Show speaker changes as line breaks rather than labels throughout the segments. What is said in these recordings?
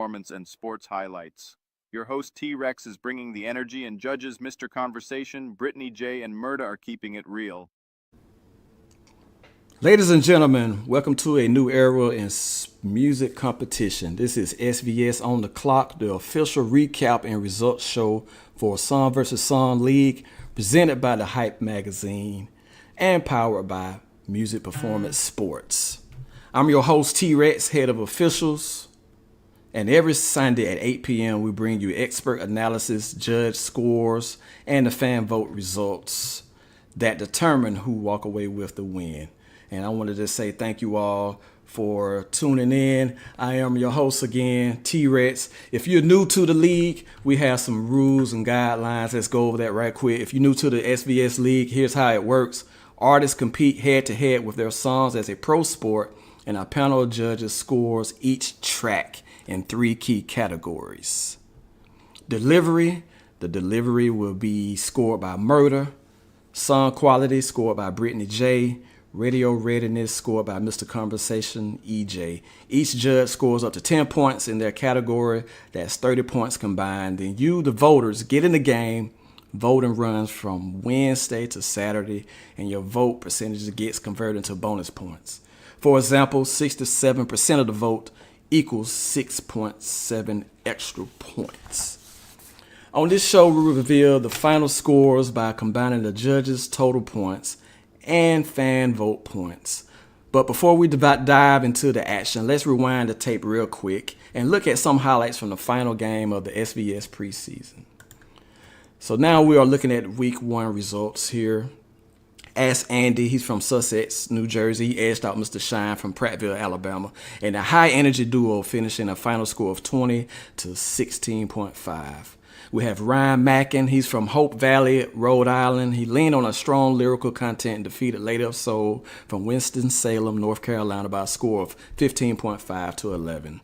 performance and sports highlights. Your host T-Rex is bringing the energy and judges Mr. Conversation, Brittany J, and Murda are keeping it real.
Ladies and gentlemen, welcome to a new era in music competition. This is SVS on the clock, the official recap and results show for Song vs. Song League, presented by the Hype magazine and powered by Music Performance Sports. I'm your host T-Rex, head of officials, and every Sunday at 8 p.m. we bring you expert analysis, judge scores, and the fan vote results that determine who walk away with the win. And I wanted to say thank you all for tuning in. I am your host again, T-Rex. If you're new to the league, we have some rules and guidelines. Let's go over that right quick. If you're new to the SVS league, here's how it works. Artists compete head-to-head with their songs as a pro sport, and our panel of judges scores each track in 3 key categories. Delivery. The delivery will be scored by Murda. Song quality scored by Brittany J. Radio readiness scored by Mr. Conversation, EJ. Each judge scores up to 10 points in their category. That's 30 points combined. Then you, the voters, get in the game. Voting runs from Wednesday to Saturday, and your vote percentage gets converted into bonus points. For example, 67% of the vote equals 6.7 extra points. On this show, we reveal the final scores by combining the judges' total points and fan vote points. But before we dive into the action, let's rewind the tape real quick and look at some highlights from the final game of the SVS preseason. So now we are looking at week 1 results here. Ask Andy, he's from Sussex, New Jersey. He edged out Mr. Shine from Prattville, Alabama. And the high energy duo finishing a final score of 20 to 16.5. We have Ryan Mackin. He's from Hope Valley, Rhode Island. He leaned on a strong lyrical content and defeated Lady of Soul from Winston-Salem, North Carolina by a score of 15.5 to 11.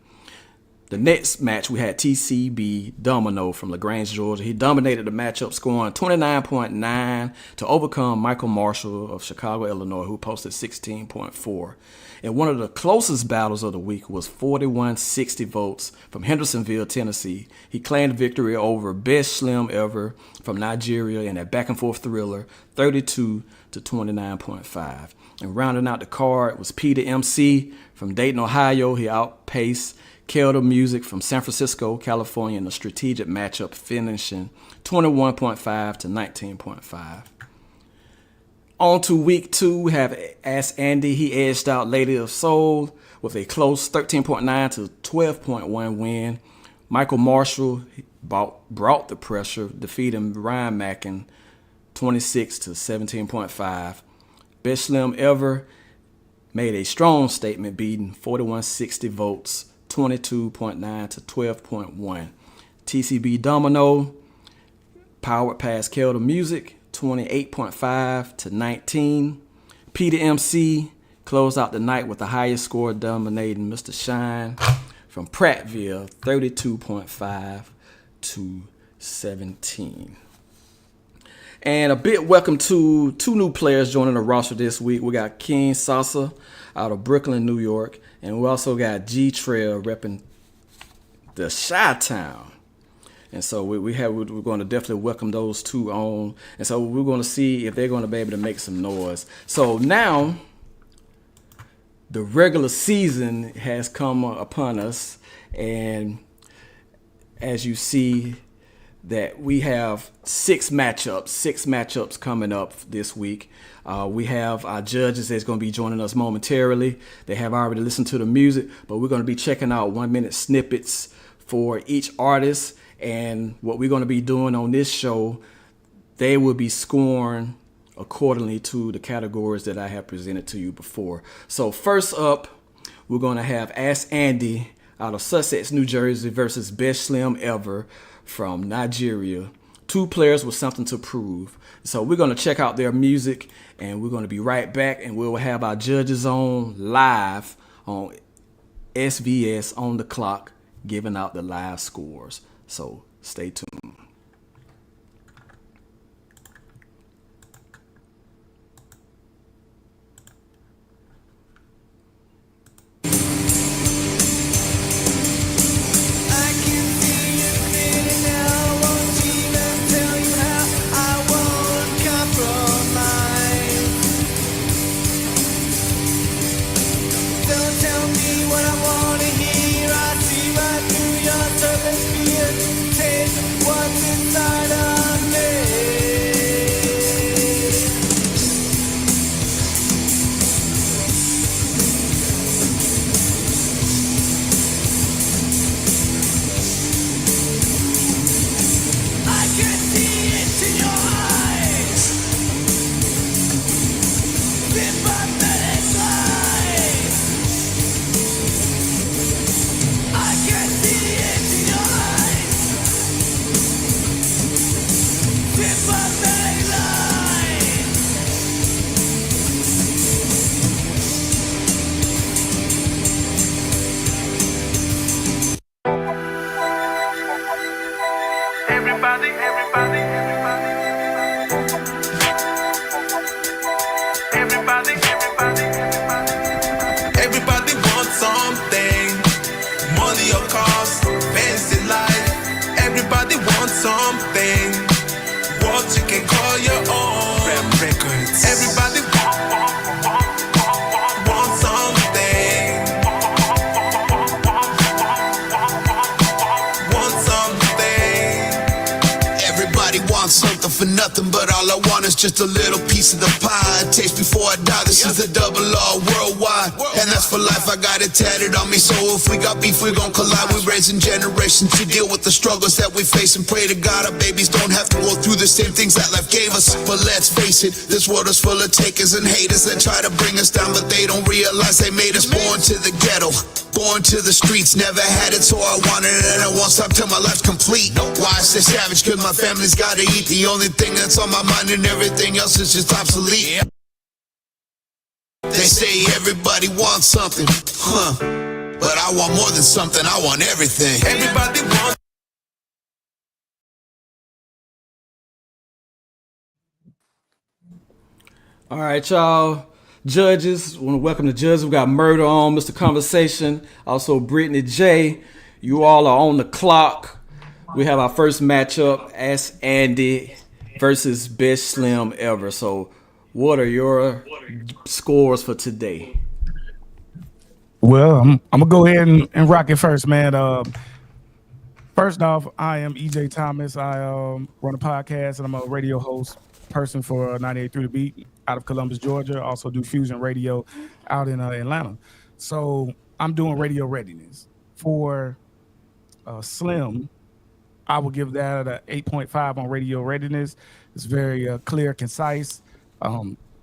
The next match, we had TCB Domino from LaGrange, Georgia. He dominated the matchup, scoring 29.9 to overcome Michael Marshall of Chicago, Illinois, who posted 16.4. And one of the closest battles of the week was 4160 votes from Hendersonville, Tennessee. He claimed victory over Best Slim Ever from Nigeria in a back-and-forth thriller, 32 to 29.5. And rounding out the card was Peter MC from Dayton, Ohio. He outpaced Kelda Music from San Francisco, California in a strategic matchup, finishing 21.5 to 19.5. On to week 2, we have Ask Andy. He edged out Lady of Soul with a close 13.9 to 12.1 win. Michael Marshall brought the pressure, defeating Ryan Mackin 26 to 17.5. Best Slim Ever made a strong statement, beating 4160 votes, 22.9 to 12.1. TCB Domino powered past Kelda Music, 28.5 to 19. Peter MC closed out the night with the highest score, dominating Mr. Shine from Prattville, 32.5 to 17. And a big welcome to 2 new players joining the roster this week. We got King Salsa out of Brooklyn, New York. And we also got G-Trail repping the Chi-Town. And so we're going to definitely welcome those 2 on. And so we're going to see if they're going to be able to make some noise. So now the regular season has come upon us. And as you see that we have 6 matchups coming up this week. We have our judges that's going to be joining us momentarily. They have already listened to the music, but we're going to be checking out 1-minute snippets for each artist. And what we're going to be doing on this show, they will be scoring accordingly to the categories that I have presented to you before. So first up, we're going to have Ask Andy out of Sussex, New Jersey versus Best Slim Ever from Nigeria. 2 players with something to prove. So we're going to check out their music, and we're going to be right back, and we'll have our judges on live on SVS on the clock, giving out the live scores. So stay tuned.
cars, fancy life. Everybody wants something. What you can call your own. Rap records. Everybody wants something. Want something. Everybody wants something for nothing, but all I want is just a little piece of the pie. Taste before I die, this is the double R worldwide. And that's for life, I got it tatted on me. So if we got beef, we gon' collide. We're raising generations to deal with the struggles that we face. And pray to God our babies don't have to go through the same things that life gave us. But let's face it, this world is full of takers and haters that try to bring us down, but they don't realize they made us born to the ghetto. Born to the streets, never had it, so I wanted it, and I won't stop till my life's complete. Why I say savage? Cause my family's gotta eat. The only thing that's on my mind and everything else is just obsolete. They say everybody wants something, but I want more than something, I want everything. Everybody wants.
All right, y'all. Judges, want to welcome the judges. We got Murder on, Mr. Conversation. Also, Brittany J. You all are on the clock. We have our first matchup, Ask Andy versus Best Slim Ever. So, what are your scores for today?
Well, I'm gonna go ahead and rock it first, man. First off, I am EJ Thomas. I run a podcast and I'm a radio host person for 98.3 The Beat out of Columbus, Georgia. Also do Fusion Radio out in Atlanta. So I'm doing radio readiness for Slim. I will give that a 8.5 on radio readiness. It's very clear, concise.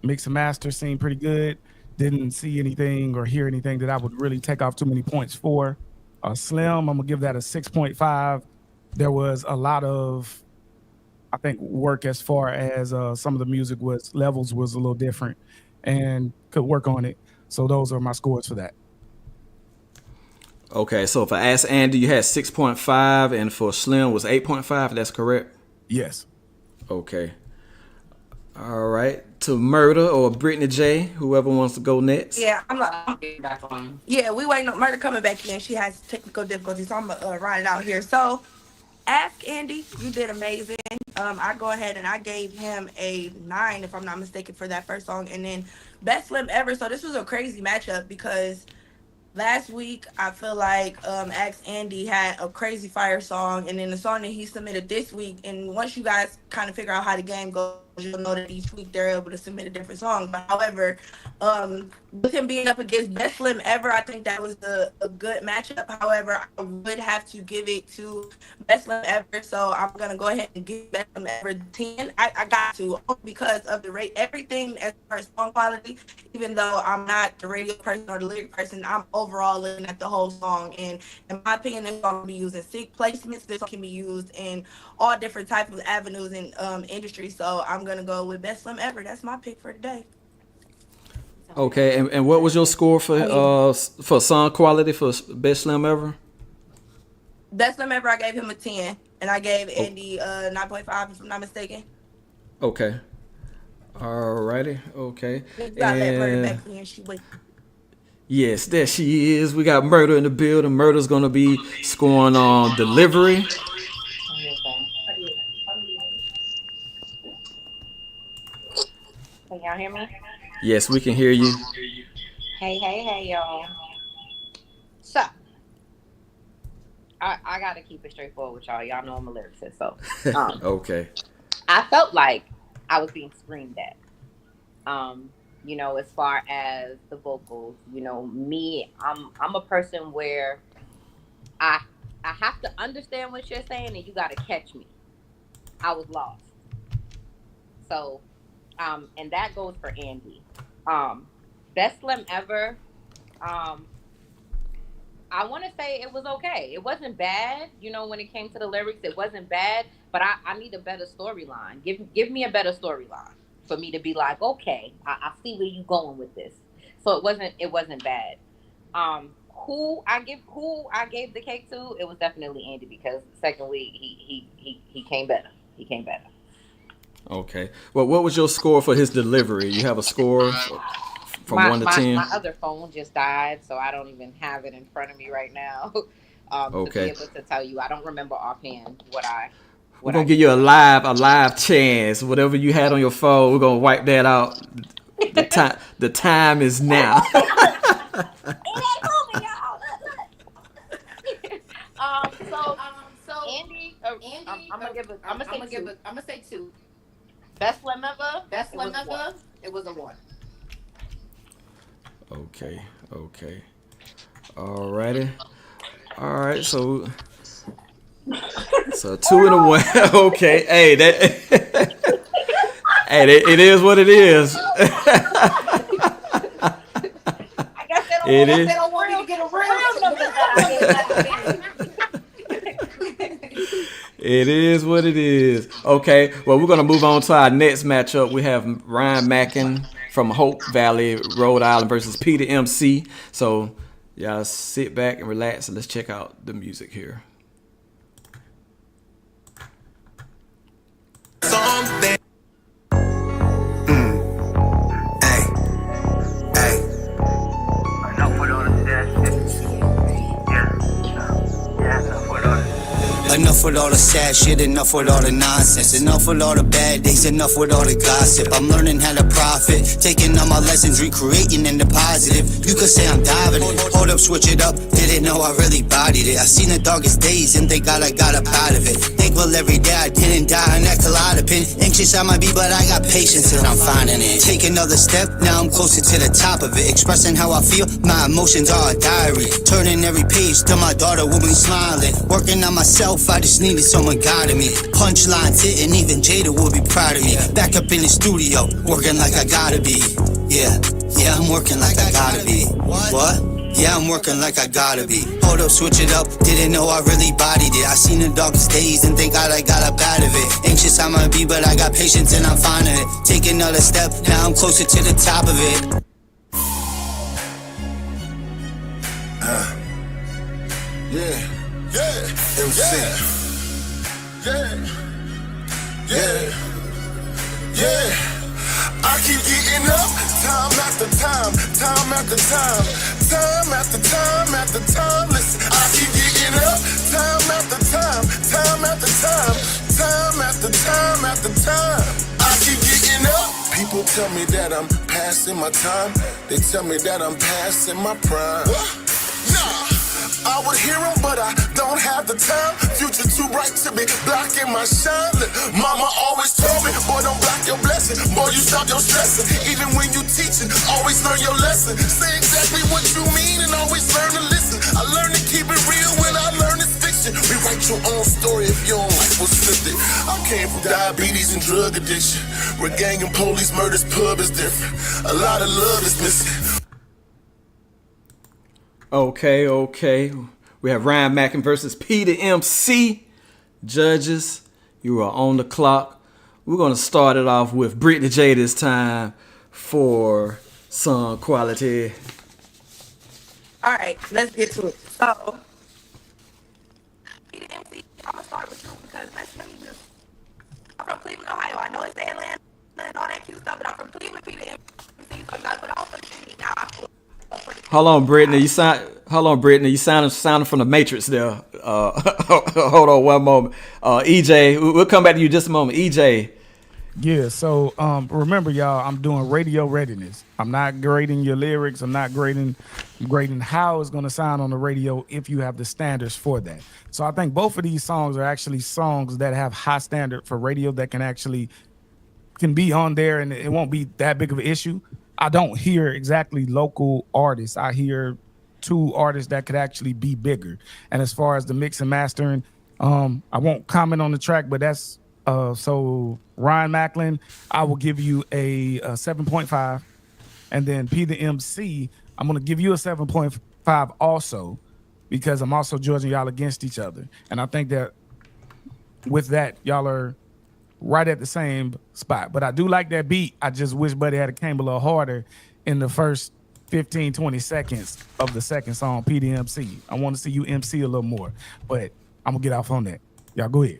Mix and master seemed pretty good. Didn't see anything or hear anything that I would really take off too many points for. Slim, I'm gonna give that a 6.5. There was a lot of, I think, work as far as some of the music levels was a little different and could work on it. So those are my scores for that.
Okay, so for Ask Andy, you had 6.5, and for Slim was 8.5. That's correct?
Yes.
Okay. All right. To Murder or Brittany J, whoever wants to go next.
Yeah, I'm back on. Yeah, we waiting on Murder coming back in. She has technical difficulties, so I'm gonna ride it out here. So, Ask Andy, you did amazing. I go ahead and I gave him a 9, if I'm not mistaken, for that first song, and then Best Slim Ever. So this was a crazy matchup because last week I feel like Ask Andy had a crazy fire song, and then the song that he submitted this week. And once you guys kind of figure out how the game goes, you'll know that each week they're able to submit a different song. But however, with him being up against Best Slim Ever, I think that was a good matchup. However, I would have to give it to Best Slim Ever, so I'm gonna go ahead and give Best Slim Ever 10. I got to, because of the rate, everything as far as song quality. Even though I'm not the radio person or the lyric person, I'm overall looking at the whole song. And in my opinion, this song can be used in sync placements. This song can be used in all different types of avenues in industry. So I'm gonna go with Best Slim Ever. That's my pick for today.
Okay, and what was your score for song quality for Best Slim Ever?
Best Slim Ever, I gave him a 10, and I gave Andy 9.5, if I'm not mistaken.
Okay. Alrighty. Okay.
We got that Murder back in. She wait.
Yes, there she is. We got Murder in the building. Murder's gonna be scoring on delivery.
Can y'all hear me?
Yes, we can hear you.
Hey, y'all. So, I gotta keep it straightforward with y'all. Y'all know I'm a lyricist, so.
Okay.
I felt like I was being screamed at. As far as the vocals, me, I'm a person where I have to understand what you're saying and you gotta catch me. I was lost. So, and that goes for Andy. Best Slim Ever. I want to say it was okay. It wasn't bad. When it came to the lyrics, it wasn't bad. But I need a better storyline. Give me a better storyline for me to be like, okay, I see where you going with this. So it wasn't bad. Who I gave the cake to? It was definitely Andy, because the second week he came better. He came better.
Okay. Well, what was your score for his delivery? You have a score from 1 to 10?
My other phone just died, so I don't even have it in front of me right now. to be
Okay.
able to tell you. I don't remember offhand what
We're
I
gonna give you a live chance. Whatever you had on your phone, we're gonna wipe that out. The time is now.
It ain't moving, y'all. So Andy, I'm gonna give it. I'm gonna say two.
I'm gonna say two.
Best slam ever.
Best
It
one
was one.
ever. It was a one.
Okay. Alrighty. All right. So 2 and a 1. Okay. Hey, it is what it is.
I guess
It is.
they don't want me to get a real number that
It is what it is. Okay, well, we're going to move on to our next matchup. We have Ryan Mackin from Hope Valley, Rhode Island versus Peter MC. So, y'all sit back and relax and let's check out the music here.
Something. Hey.
Enough with all of that shit. Yeah, enough with all of that.
Enough with all the sad shit, enough with all the nonsense. Enough with all the bad days, enough with all the gossip. I'm learning how to profit, taking all my lessons, recreating in the positive. You could say I'm diving it, hold up, switch it up. Didn't know I really bodied it. I seen the darkest days and thank God I got up out of it. Thankful every day I didn't die in that Calliope. Anxious I might be, but I got patience and I'm finding it. Take another step, now I'm closer to the top of it. Expressing how I feel, my emotions are a diary. Turning every page to my daughter will be smiling. Working on myself, I just needed someone guiding me. Punchlines hitting, even Jada will be proud of me. Back up in the studio, working like I gotta be. Yeah, I'm working like I gotta be. What? Yeah, I'm working like I gotta be. Hold up, switch it up, didn't know I really bodied it. I seen the darkest days and thank God I got up out of it. Anxious I might be, but I got patience and I'm finding it. Take another step, now I'm closer to the top of it.
Yeah, MC. Yeah. I keep getting up, time after time, time after time, time after time after time. Listen, I keep getting up, time after time, time after time, time after time after time. I keep getting up. People tell me that I'm passing my time. They tell me that I'm passing my prime. Nah. I would hear him, but I don't have the time. Future too bright to be blocking my shine. Look, mama always told me, boy, don't block your blessing. Boy, you stop your stressing. Even when you teaching, always learn your lesson. Say exactly what you mean and always learn to listen. I learn to keep it real when I learn it's fiction. Rewrite your own story if you don't like what's scripted. I came from diabetes and drug addiction. Where gang and police murders, pub is different. A lot of love is missing.
Okay. We have Ryan Mackin versus Peter MC. Judges, you are on the clock. We're going to start it off with Brittany J this time for some quality.
All right, let's get to it. So, Peter MC, I'm gonna start with you because let's be honest. I'm from Cleveland, Ohio. I know it's Atlanta and all that cute stuff, but I'm from Cleveland, Peter MC. So you gotta put on for the shit. Now I feel.
Hold on, Brittany. You sounding from the Matrix there. Hold on one moment. EJ, we'll come back to you in just a moment. EJ.
Yeah, so remember, y'all, I'm doing radio readiness. I'm not grading your lyrics. I'm not grading how it's going to sound on the radio if you have the standards for that. So I think both of these songs are actually songs that have high standard for radio that can be on there and it won't be that big of an issue. I don't hear exactly local artists. I hear two artists that could actually be bigger. And as far as the mix and mastering, I won't comment on the track, but that's so Ryan Macklin, I will give you a 7.5. And then Peter MC, I'm going to give you a 7.5 also because I'm also judging y'all against each other. And I think that with that, y'all are right at the same spot. But I do like that beat. I just wish Buddy had came a little harder in the first 15, 20 seconds of the second song, Peter MC. I want to see you MC a little more. But I'm going to get off on that. Y'all go ahead.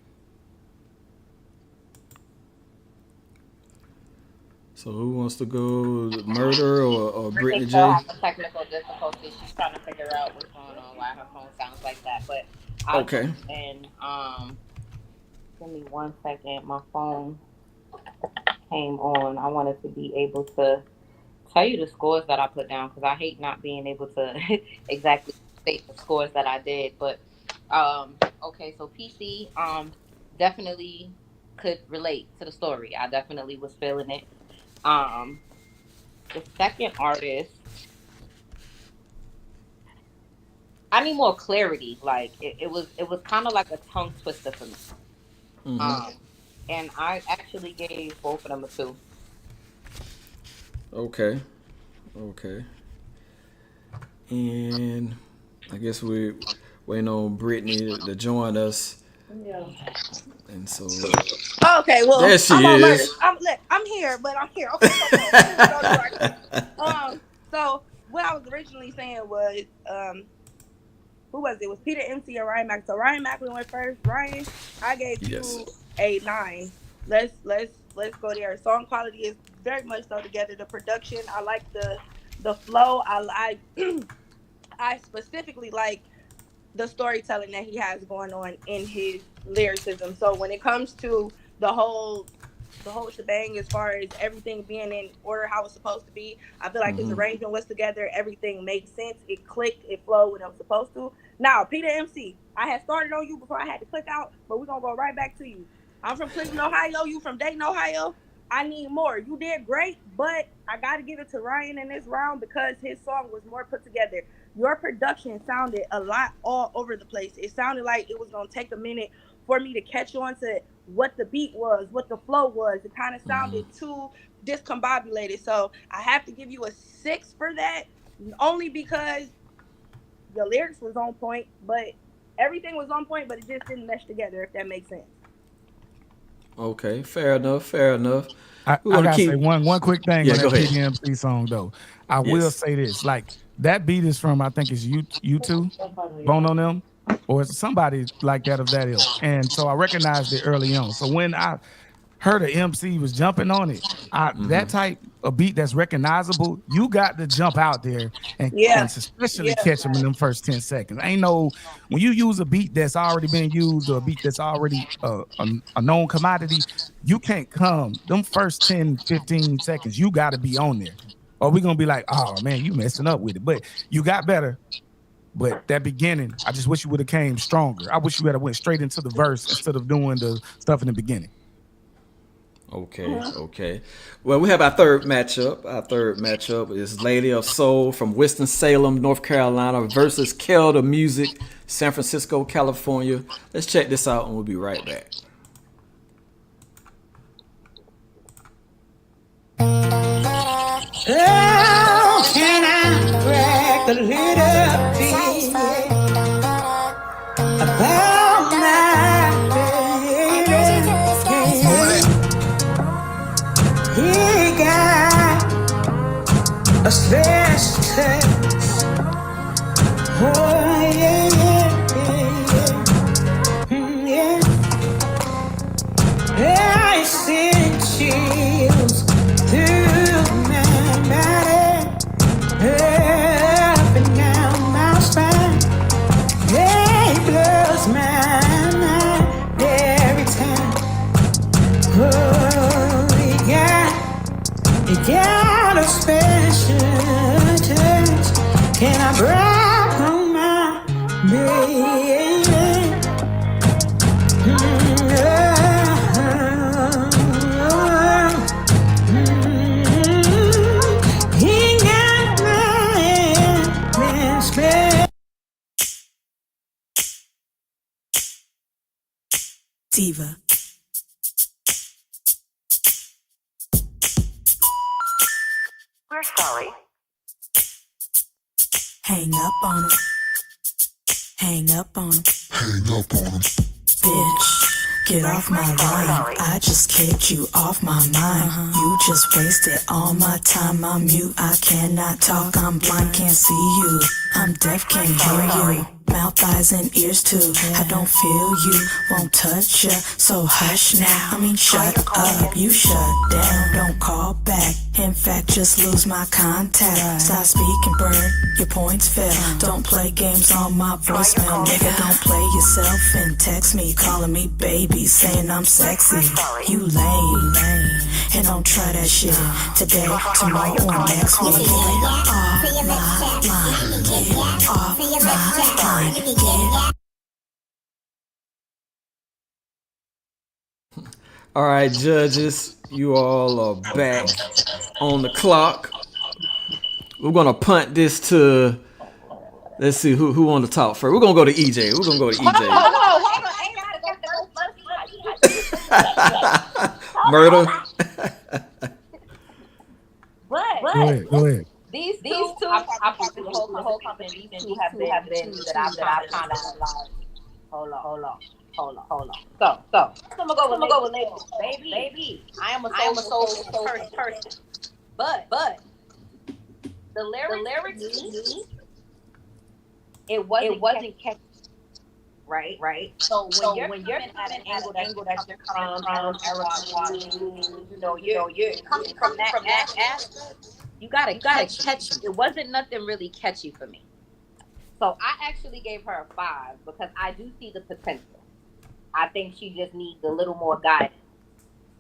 So who wants to go, Murder or Brittany
Brittany still
J?
has a technical difficulty. She's trying to figure out what's going on, why her phone sounds like that. But I'll
Okay.
jump in. Give me 1 second. My phone came on. I wanted to be able to tell you the scores that I put down because I hate not being able to exactly state the scores that I did. But okay, so PC definitely could relate to the story. I definitely was feeling it. The second artist, I need more clarity. Like it was kind of like a tongue twister for me. And I actually gave both of them a 2.
Okay. And I guess we're waiting on Brittany to join us.
Yeah.
And so
Okay, well,
there she
I'm on Murder.
is.
I'm here, but I'm here. Okay, so what I was originally saying was, who was it? It was Peter MC or Ryan Mack. So Ryan Mack went first. Ryan, I gave you a 9. Let's go there. Song quality is very much so together. The production, I like the flow. I I specifically like the storytelling that he has going on in his lyricism. So when it comes to the whole shebang, as far as everything being in order how it's supposed to be, I feel like his arrangement was together. Everything made sense. It clicked. It flowed when it was supposed to. Now, Peter MC, I had started on you before I had to click out, but we're gonna go right back to you. I'm from Cleveland, Ohio. You from Dayton, Ohio. I need more. You did great, but I got to give it to Ryan in this round because his song was more put together. Your production sounded a lot all over the place. It sounded like it was going to take a minute for me to catch on to what the beat was, what the flow was. It kind of sounded too discombobulated. So I have to give you a 6 for that, only because the lyrics was on point, but everything was on point, but it just didn't mesh together, if that makes sense.
Okay, fair enough.
I gotta say one quick thing on that
go ahead.
PDMC song though. I will say this, like that beat is from, I think it's U2, Bone on Them, or it's somebody like that of that ilk. And so I recognized it early on. So when I heard the MC was jumping on it, that type of beat that's recognizable, you got to jump out there and especially catch them in them first 10 seconds. Ain't no, when you use a beat that's already been used or a beat that's already a known commodity, you can't come them first 10, 15 seconds. You got to be on there. Or we're going to be like, oh man, you messing up with it. But you got better. But that beginning, I just wish you would have came stronger. I wish you had went straight into the verse instead of doing the stuff in the beginning.
Okay. Well, we have our third matchup. Our third matchup is Lady of Soul from Winston-Salem, North Carolina versus Kelda Music, San Francisco, California. Let's check this out and we'll be right back.
How can I brag a little bit about my baby? He got a special touch. Oh yeah. I send chills through my body, up and down my spine. It blows my mind every time. Oh, it got a special touch. Can I brag on my baby? He got my special.
Diva.
We're sorry.
Hang up on him. Hang up on him.
Hang up on him.
Bitch, get off my line. I just kicked you off my mind. You just wasted all my time. I'm mute, I cannot talk. I'm blind, can't see you. I'm deaf, can't hear you. mouth, eyes, and ears too. I don't feel you, won't touch ya, so hush now. I mean, shut up, you shut down, don't call back. In fact, just lose my contact. Stop speaking, bird, your points fell. Don't play games on my voicemail, nigga. Don't play yourself and text me, calling me baby, saying I'm sexy. You lame, and don't try that shit today, tomorrow, or next week. Get off my line, get off my line, get.
All right, judges, you all are back on the clock. We're gonna punt this to. Let's see who want to talk first. We're gonna go to EJ. We're gonna go to EJ.
Hold on. Ain't gotta go first.
Murder.
But
Go ahead.
these two, I probably the whole company. These two have been that I've kind of like. Hold on. So I'm gonna go with labels. Baby. I am a soulful person. But the lyrics, it wasn't catchy. Right. So when you're coming at an angle that you're from, you're coming from that aspect, you gotta catch me. It wasn't nothing really catchy for me. So I actually gave her a 5 because I do see the potential. I think she just needs a little more guidance.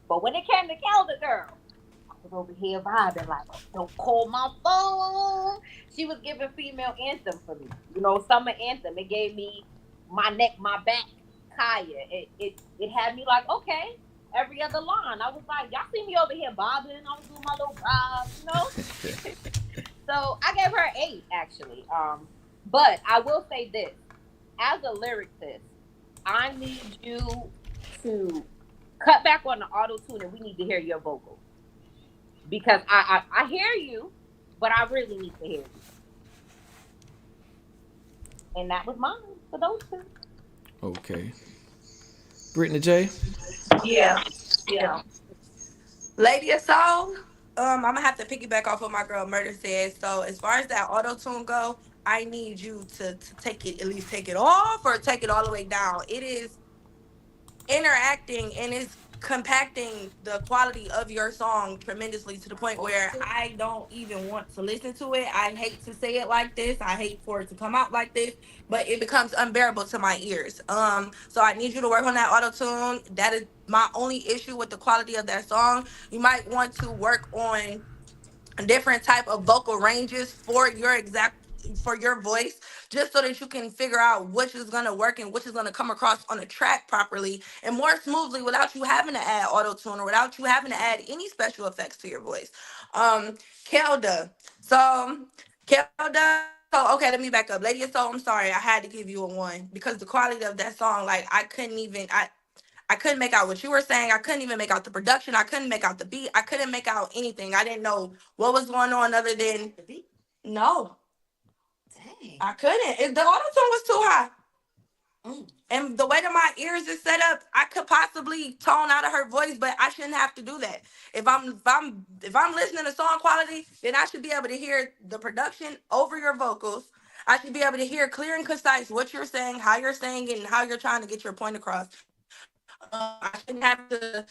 But when it came to Kelda Girl, I was over here vibing like, don't call my phone. She was giving female anthem for me. Summer anthem. It gave me my neck, my back, Kaya. It had me like, okay, every other line. I was like, y'all see me over here bobbing. I was doing my little bob, So I gave her an 8, actually. But I will say this. As a lyricist, I need you to cut back on the auto-tune and we need to hear your vocals. Because I hear you, but I really need to hear you. And that was mine for those two.
Okay. Brittany J.
Yeah. Lady of Soul, I'm gonna have to piggyback off what my girl Murder said. So as far as that auto tune go, I need you to take it, at least take it off or take it all the way down. It is interacting and it's compacting the quality of your song tremendously to the point where I don't even want to listen to it. I hate to say it like this. I hate for it to come out like this, but it becomes unbearable to my ears. So I need you to work on that auto tune. That is my only issue with the quality of that song. You might want to work on different type of vocal ranges for your voice, just so that you can figure out which is going to work and which is going to come across on a track properly and more smoothly without you having to add auto tune or without you having to add any special effects to your voice. Kelda. So Kelda. So okay, let me back up. Lady of Soul, I'm sorry, I had to give you a 1 because the quality of that song, like I couldn't make out what you were saying. I couldn't even make out the production. I couldn't make out the beat. I couldn't make out anything. I didn't know what was going on other than the beat. No. Dang. I couldn't. The auto tune was too high. And the way that my ears is set up, I could possibly tone out of her voice, but I shouldn't have to do that. If I'm listening to song quality, then I should be able to hear the production over your vocals. I should be able to hear clear and concise what you're saying, how you're saying it, and how you're trying to get your point across. I shouldn't have to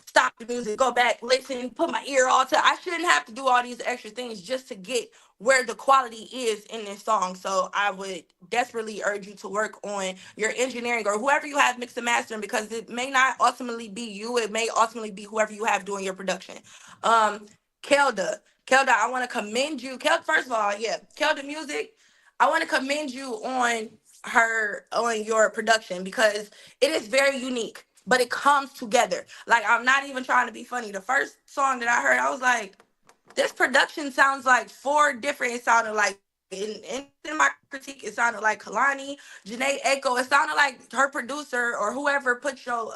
stop the music, go back, listen, put my ear all to. I shouldn't have to do all these extra things just to get where the quality is in this song. So I would desperately urge you to work on your engineering or whoever you have mix and mastering, because it may not ultimately be you. It may ultimately be whoever you have doing your production. Kelda, I want to commend you. First of all, yeah, Kelda Music, I want to commend you on your production because it is very unique, but it comes together. Like, I'm not even trying to be funny. The first song that I heard, I was like, this production sounds like 4 different. It sounded like in my critique, it sounded like Kalani, Janae Aiko. It sounded like her producer or whoever put your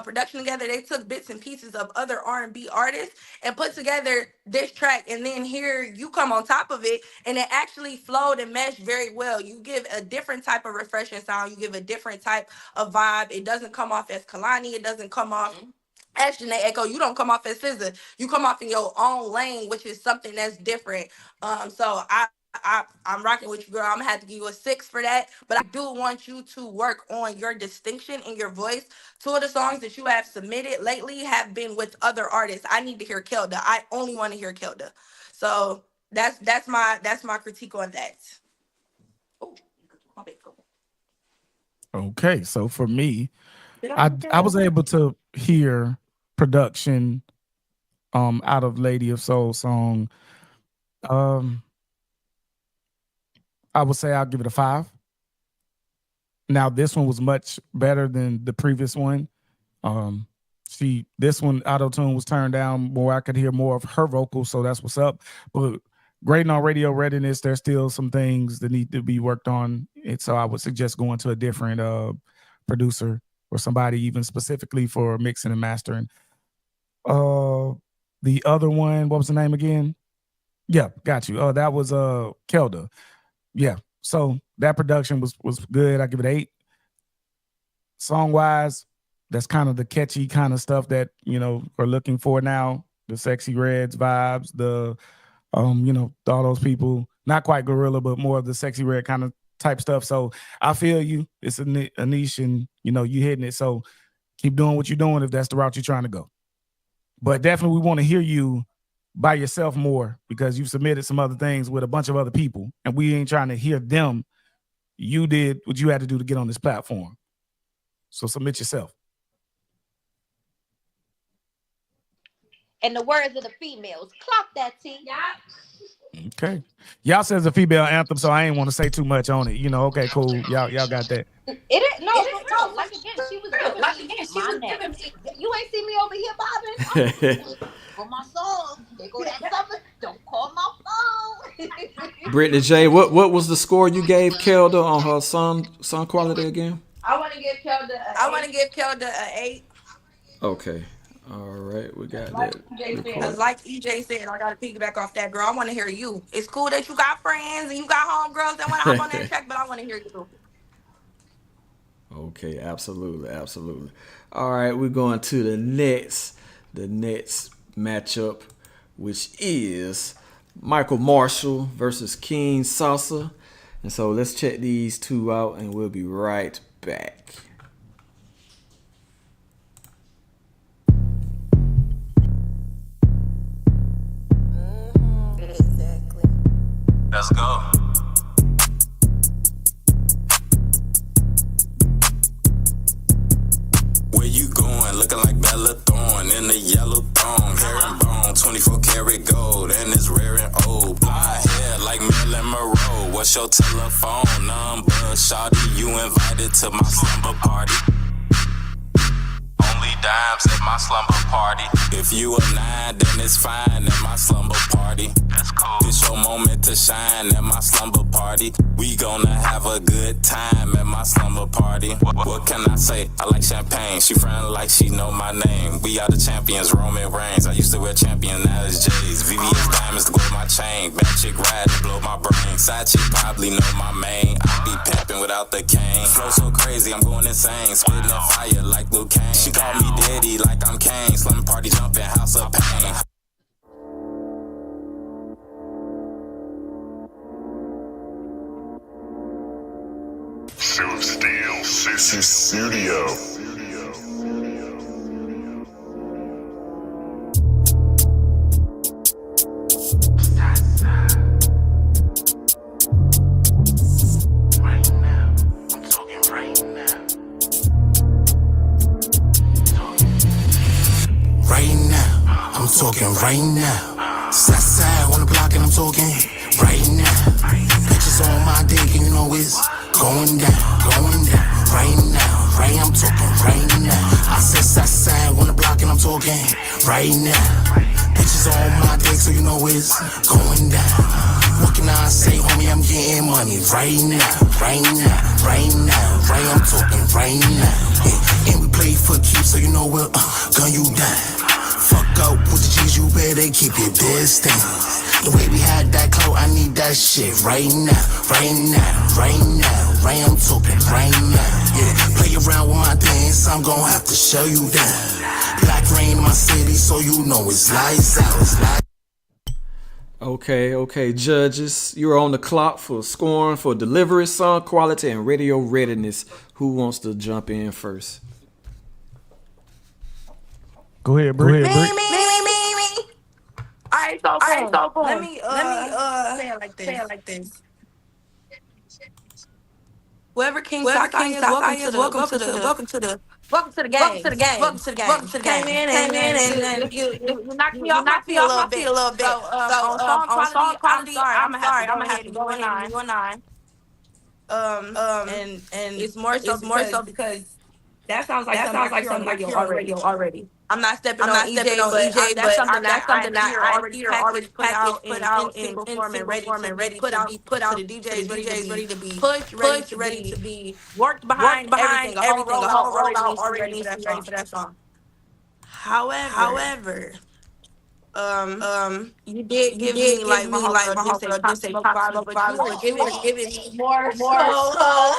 production together. They took bits and pieces of other R&B artists and put together this track, and then here you come on top of it, and it actually flowed and meshed very well. You give a different type of refreshing sound. You give a different type of vibe. It doesn't come off as Kalani. It doesn't come off as Janae Echo. You don't come off as SZA. You come off in your own lane, which is something that's different. So I'm rocking with you, girl. I'm gonna have to give you a 6 for that. But I do want you to work on your distinction in your voice. 2 of the songs that you have submitted lately have been with other artists. I need to hear Kelda. I only want to hear Kelda. So that's my critique on that. Oh, my bad.
Okay, so for me, I was able to hear production out of Lady of Soul song. I would say I'll give it a 5. Now this one was much better than the previous one. This one auto-tune was turned down more. I could hear more of her vocals, so that's what's up. But grading on radio readiness, there's still some things that need to be worked on. And so I would suggest going to a different producer or somebody even specifically for mixing and mastering. The other one, what was the name again? Yeah, got you. That was Kelda. Yeah. So that production was good. I give it 8. Song wise, that's kind of the catchy kind of stuff that, we're looking for now. The Sexy Reds vibes, the all those people, not quite Gorilla, but more of the Sexy Red kind of type stuff. So I feel you. It's a niche and, you hitting it. So keep doing what you're doing if that's the route you're trying to go. But definitely we want to hear you by yourself more because you've submitted some other things with a bunch of other people and we ain't trying to hear them. You did what you had to do to get on this platform. So submit yourself.
In the words of the females, clock that T.
Yeah.
Okay. Y'all says a female anthem, so I ain't want to say too much on it. Okay, cool. Y'all got that.
It is no. Like again, she was giving me my neck. You ain't see me over here bobbing. For my song, they go that summer. Don't call my phone.
Brittany J, what was the score you gave Kelda on her song quality again?
I want to give Kelda an 8.
Okay. All right, we got that.
Because like EJ said, I got to piggyback off that, girl. I want to hear you. It's cool that you got friends and you got homegirls that want to hop on that track, but I want to hear you.
Okay, absolutely. All right, we're going to the next matchup, which is Michael Marshall versus King Salsa. And so let's check these two out and we'll be right back.
Let's go. Where you going? Looking like Bella Thorne in the yellow thong. Hair and bone, 24 karat gold, and it's rare and old. Blonde hair like Marilyn Monroe. What's your telephone number? Shawty, you invited to my slumber party. Only dimes at my slumber party. If you a 9, then it's fine at my slumber party. That's cool. It's your moment to shine at my slumber party. We gonna have a good time at my slumber party. What can I say? I like champagne. She friendly like she know my name. We are the champions, Roman Reigns. I used to wear champion, now it's J's. VVS diamonds to gold my chain. Bad chick ride to blow my brain. Side chick probably know my main. I be pimping without the cane. Flow so crazy, I'm going insane. Spitting that fire like Luke Kane. She call me daddy like I'm Kane. Slum party jumping, house of pain.
Silver Steel, Sissy Studio.
I'm talking right now. Southside on the block and I'm talking right now. Bitches on my dick and you know it's going down right now. Right, I'm talking right now. I said Southside on the block and I'm talking right now. Bitches on my dick so you know it's going down. What can I say, homie? I'm getting money right now, right now, right now. Right, I'm talking right now. Yeah. And we play for keeps so you know we'll gun you down. Fuck up with the G's, you better keep your distance. The way we had that clout, I need that shit right now, right now, right now. Right, I'm talking right now. Yeah, play around with my dance, I'm gon' have to show you down. Black rain in my city, so you know it's lights out.
Okay, judges, you're on the clock for scoring for delivery, song quality, and radio readiness. Who wants to jump in first?
Go ahead,
Me,
Britt.
me. All right, so
All right,
boom.
so
Let
boom.
me
Let me
say it like
say
this.
it like this.
Whoever King
Whoever
Sockeye
King
is,
Sockeye is, welcome to the
welcome to the
welcome
game.
to the
Welcome
game.
to the
Came
game.
in
Came in
and
and
you
then
you you
you knocked me
you
off my
knocked me
feet a
off
little
my feet
bit.
a little bit.
So
So
on song
on
quality,
song
I'm
quality,
sorry, I'm
I'm
gonna have to
sorry, I'm
go
gonna have
ahead
to
and give
go
you a
ahead and give
nine.
you a 9.
Um,
And
it's more so
it's more so
because
because
that sounds like
that
something I
sounds like
hear on the
something I
radio
hear on the
already.
radio already.
I'm not stepping
I'm
on
not stepping
EJ,
on
but
EJ,
that's
but
something
that's
that I
something that
hear
I
already
hear already
packaged, put out
packaged, put out
in single
in
form and
single
ready
form
to
and
be
ready
put
to
out
be put
to
out
the
to the
DJs, ready to
DJs, ready
be
to be
pushed, ready
pushed,
to
ready to
be
be
worked
worked
behind,
behind
everything. A whole
everything. A
rollout
whole
already
rollout
needs to be
already
ready for
needs to
that
be ready
song.
for that song.
However,
However,
um,
um,
you did
you
give
did
me
give
like my
me like
homegirl
my
did say
homegirl
pop
did say
smoke
pop
Bible,
smoke
but you
Bible,
were
but you were
giving
giving
more
more
so.
so.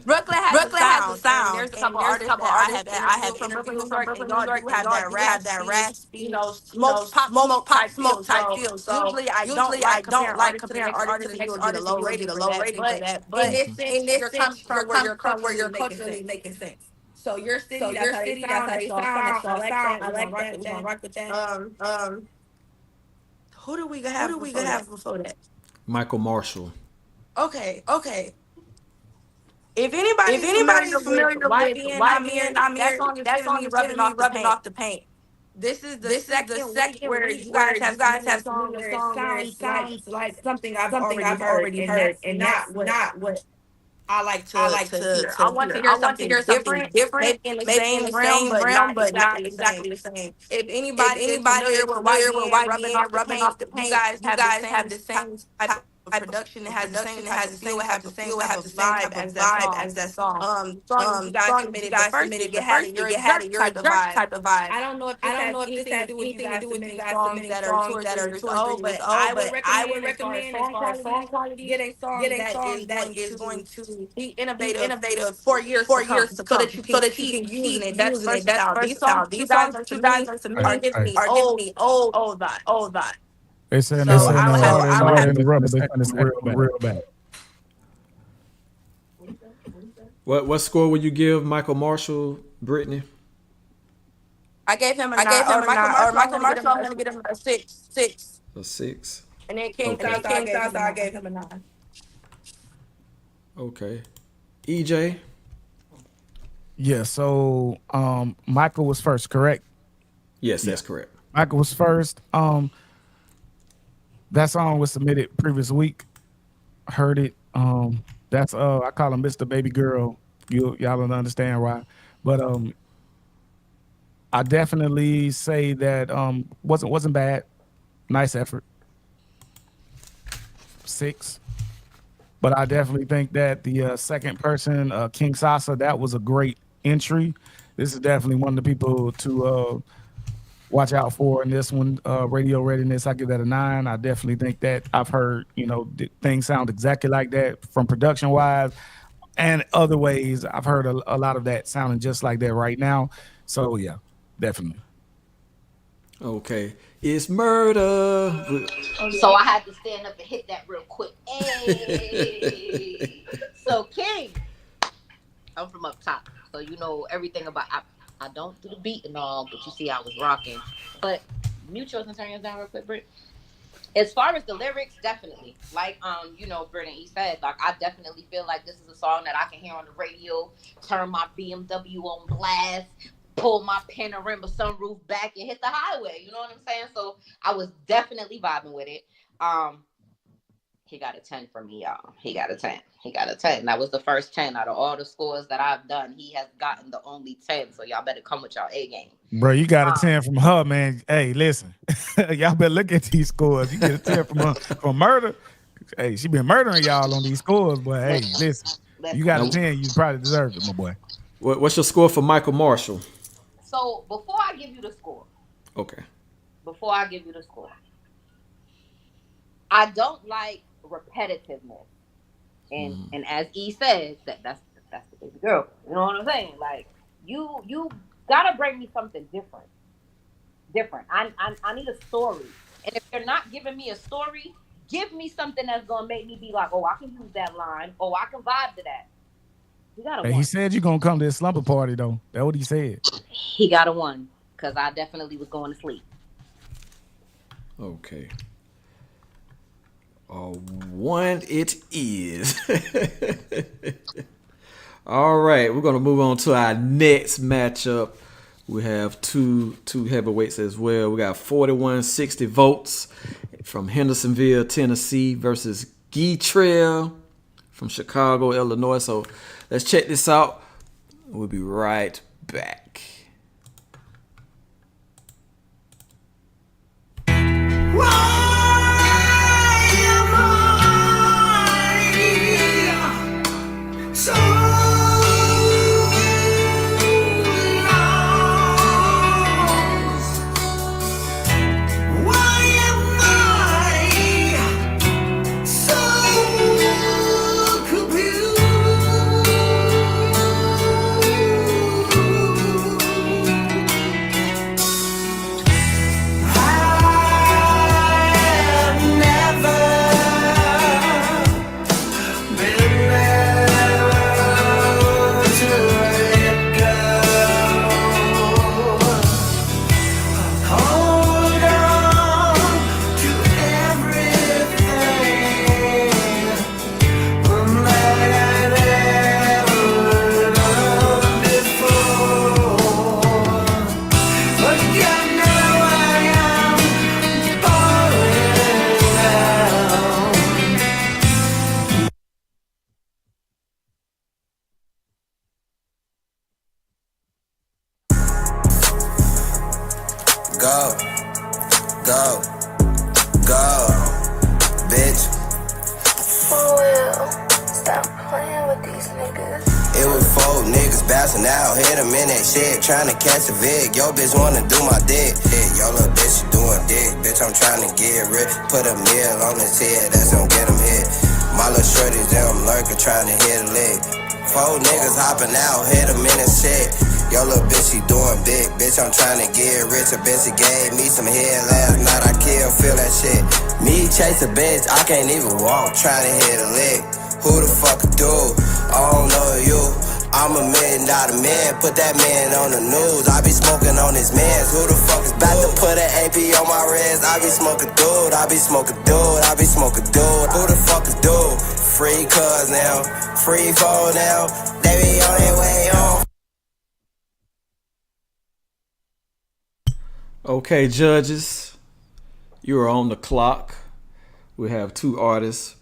Brooklyn has a
Brooklyn has a
sound, and
sound,
there's a
and
couple
there's a
artists
couple
that I
artists
have
that I have
interviewed from Brooklyn, New
interviewed from
York, and
Brooklyn, New
y'all
York,
do
and
have
y'all
that
do have that
raspy,
raspy,
smoke
smoke
type
pop
feel.
smoke type
So
feel. So
usually I don't like
comparing
comparing
artists to
artists
the
because you
next
will get a
artist and
low
you will get
rating
a
for
low
that.
rating for
But
that.
in
But
this sense,
in this
you're coming
sense, you're
from where
coming
you're
from where
culturally
you're
making
culturally
sense.
making sense.
So your
So
city, that's
your
how they
city, that's
sound.
how
I
they
saw a sound.
sound.
So I
A
like
sound.
that.
I
We're gonna
like
rock
that.
with
We're gonna
that.
rock with that.
Um, who do we
Who
have
do we
before
have
that?
before that?
Michael Marshall.
Okay.
Okay.
If
If
anybody's familiar
anybody's
with
familiar with
YBN, I'm
YBN,
here.
I'm
That
here.
song is
That
giving
song
me
is giving
rubbing
me
off the
rubbing
paint.
off the paint.
This is the
This is the
second week
second
where
week
you
where
guys
you
have
guys
submitted a
have
song
submitted a
where it
song where it
sounds like
sounds like
something I've
something
already
I've
heard,
already
and
heard,
that's
and
not
that's
what
not what
I like
I
to
like
hear. I
to
want to
hear.
hear
I want to
something
hear something
different,
different,
maybe in the
maybe in the
same realm,
same
but
realm,
not
but not
exactly the
exactly
same.
the same.
If
If
anybody is
anybody
familiar
is
with
familiar with
YBN rubbing
YBN
off the
rubbing off
paint,
the
you
paint,
guys
you
have the
guys
same
have the
type
same
of production. It has the same
production. It
type
has
of
the
feel.
same
It has
type
the
of
same
feel. It
type
has
of
the same
vibe
type of
as that
vibe
song.
as that song.
Song that you guys
Song that you
submitted. The
guys
first thing
submitted.
it
The
had
first
your
thing it had
exert
your
type of
exert
vibe.
type of vibe.
I don't know if
I
this
don't
has
know if this
anything to
has
do with you
anything to
guys
do with you
submitting
guys
songs
submitting
that are 2
songs
or
that
3
are
years
2 or 3
old,
years
but
old.
I
But
would
I would
recommend, as far as
recommend, as
song
far as song
quality,
quality,
get a song
get a
that
song
is
that
going
is going
to
to
be
be
innovative
innovative
for years
for years to
so that
come,
you
so
can
that you
keep
can
using
keep
it. That's
using it. That's
versatile. These songs
versatile.
that you
These
guys
songs
are
that you guys
submitting
are
Hey,
are
submitting
giving
hey.
me
are giving
old,
me old,
old vibe.
old vibe.
They saying
So I would have to
I would
go.
have to interrupt, but it's echoing real bad.
What score would you give Michael Marshall, Brittany?
I gave him a
I
9,
gave
or
him a
Michael
9, or
Marshall. I'm
Michael
gonna get
Marshall,
him
I'm
a
gonna get him
6,
a 6.
A 6.
and then King
And then
Okay.
Southside, I
King
gave him a
Southside, I
9.
gave him a 9.
Okay. EJ?
Yeah, so Michael was first, correct?
Yes, that's correct.
Michael was first. That song was submitted previous week. Heard it. That's I call him Mr. Baby Girl. Y'all don't understand why. But I definitely say that wasn't bad. Nice effort. 6. But I definitely think that the second person, King Sasa, that was a great entry. This is definitely one of the people to watch out for in this one. Radio readiness, I give that a 9. I definitely think that I've heard, things sound exactly like that from production wise and other ways. I've heard a lot of that sounding just like that right now. So yeah, definitely.
Okay. It's murder.
So I had to stand up and hit that real quick. Hey. So King, I'm from up top, so you know everything about. I don't do the beat and all, but you see I was rocking. But mute yours and turn yours down real quick, Britt. As far as the lyrics, definitely. Like Brittany said, like I definitely feel like this is a song that I can hear on the radio, turn my BMW on blast, pull my panorama sunroof back and hit the highway. You know what I'm saying? So I was definitely vibing with it. He got a 10 from me, y'all. He got a 10. That was the first 10 out of all the scores that I've done. He has gotten the only 10. So y'all better come with y'all A game.
Bro, you got a 10 from her, man. Hey, listen. Y'all better look at these scores. You get a 10 from her for murder. Hey, she been murdering y'all on these scores, but hey, listen. You got a 10, you probably deserve it, my boy.
What's your score for Michael Marshall?
So before I give you the score.
Okay.
I don't like repetitiveness. And as E says, that's the baby girl. You know what I'm saying? Like you gotta bring me something different. I need a story. you're not giving me a story, give me something that's gonna make me be like, oh, I can use that line. Oh, I can vibe to that. He got a
Hey,
one.
he said you're gonna come to his slumber party though. That's what he said.
He got a one because I definitely was going to sleep.
Okay. One it is. All right, we're gonna move on to our next matchup. We have two heavyweights as well. We got 4160 votes from Hendersonville, Tennessee versus Guy Trail from Chicago, Illinois. So let's check this out. We'll be right back.
Go, go, go, bitch.
For real, stop playing with these niggas.
It was 4 niggas bouncing out, hit them in that shit, trying to catch a vig. Yo, bitch wanna do my dick. Yo, little bitch, you doing dick. Bitch, I'm trying to get rich. Put a meal on his head, that's gonna get him hit. My little shorties, them lurking, trying to hit a lick. 4 niggas hopping out, hit them in his shit. Yo, little bitch, she doing big. Bitch, I'm trying to get rich. A bitch, she gave me some head last night. I kill, feel that shit. Me chase a bitch, I can't even walk, trying to hit a lick. Who the fuck do? I don't know you. I'm $1 million man, put that man on the news. I be smoking on his mans. Who the fuck is about to put an AP on my wrist? I be smoking dude, I be smoking dude, I be smoking dude. Who the fuck is dude? Free cuz now, free phone now. They be on their way home.
Okay, judges, you are on the clock. We have 2 artists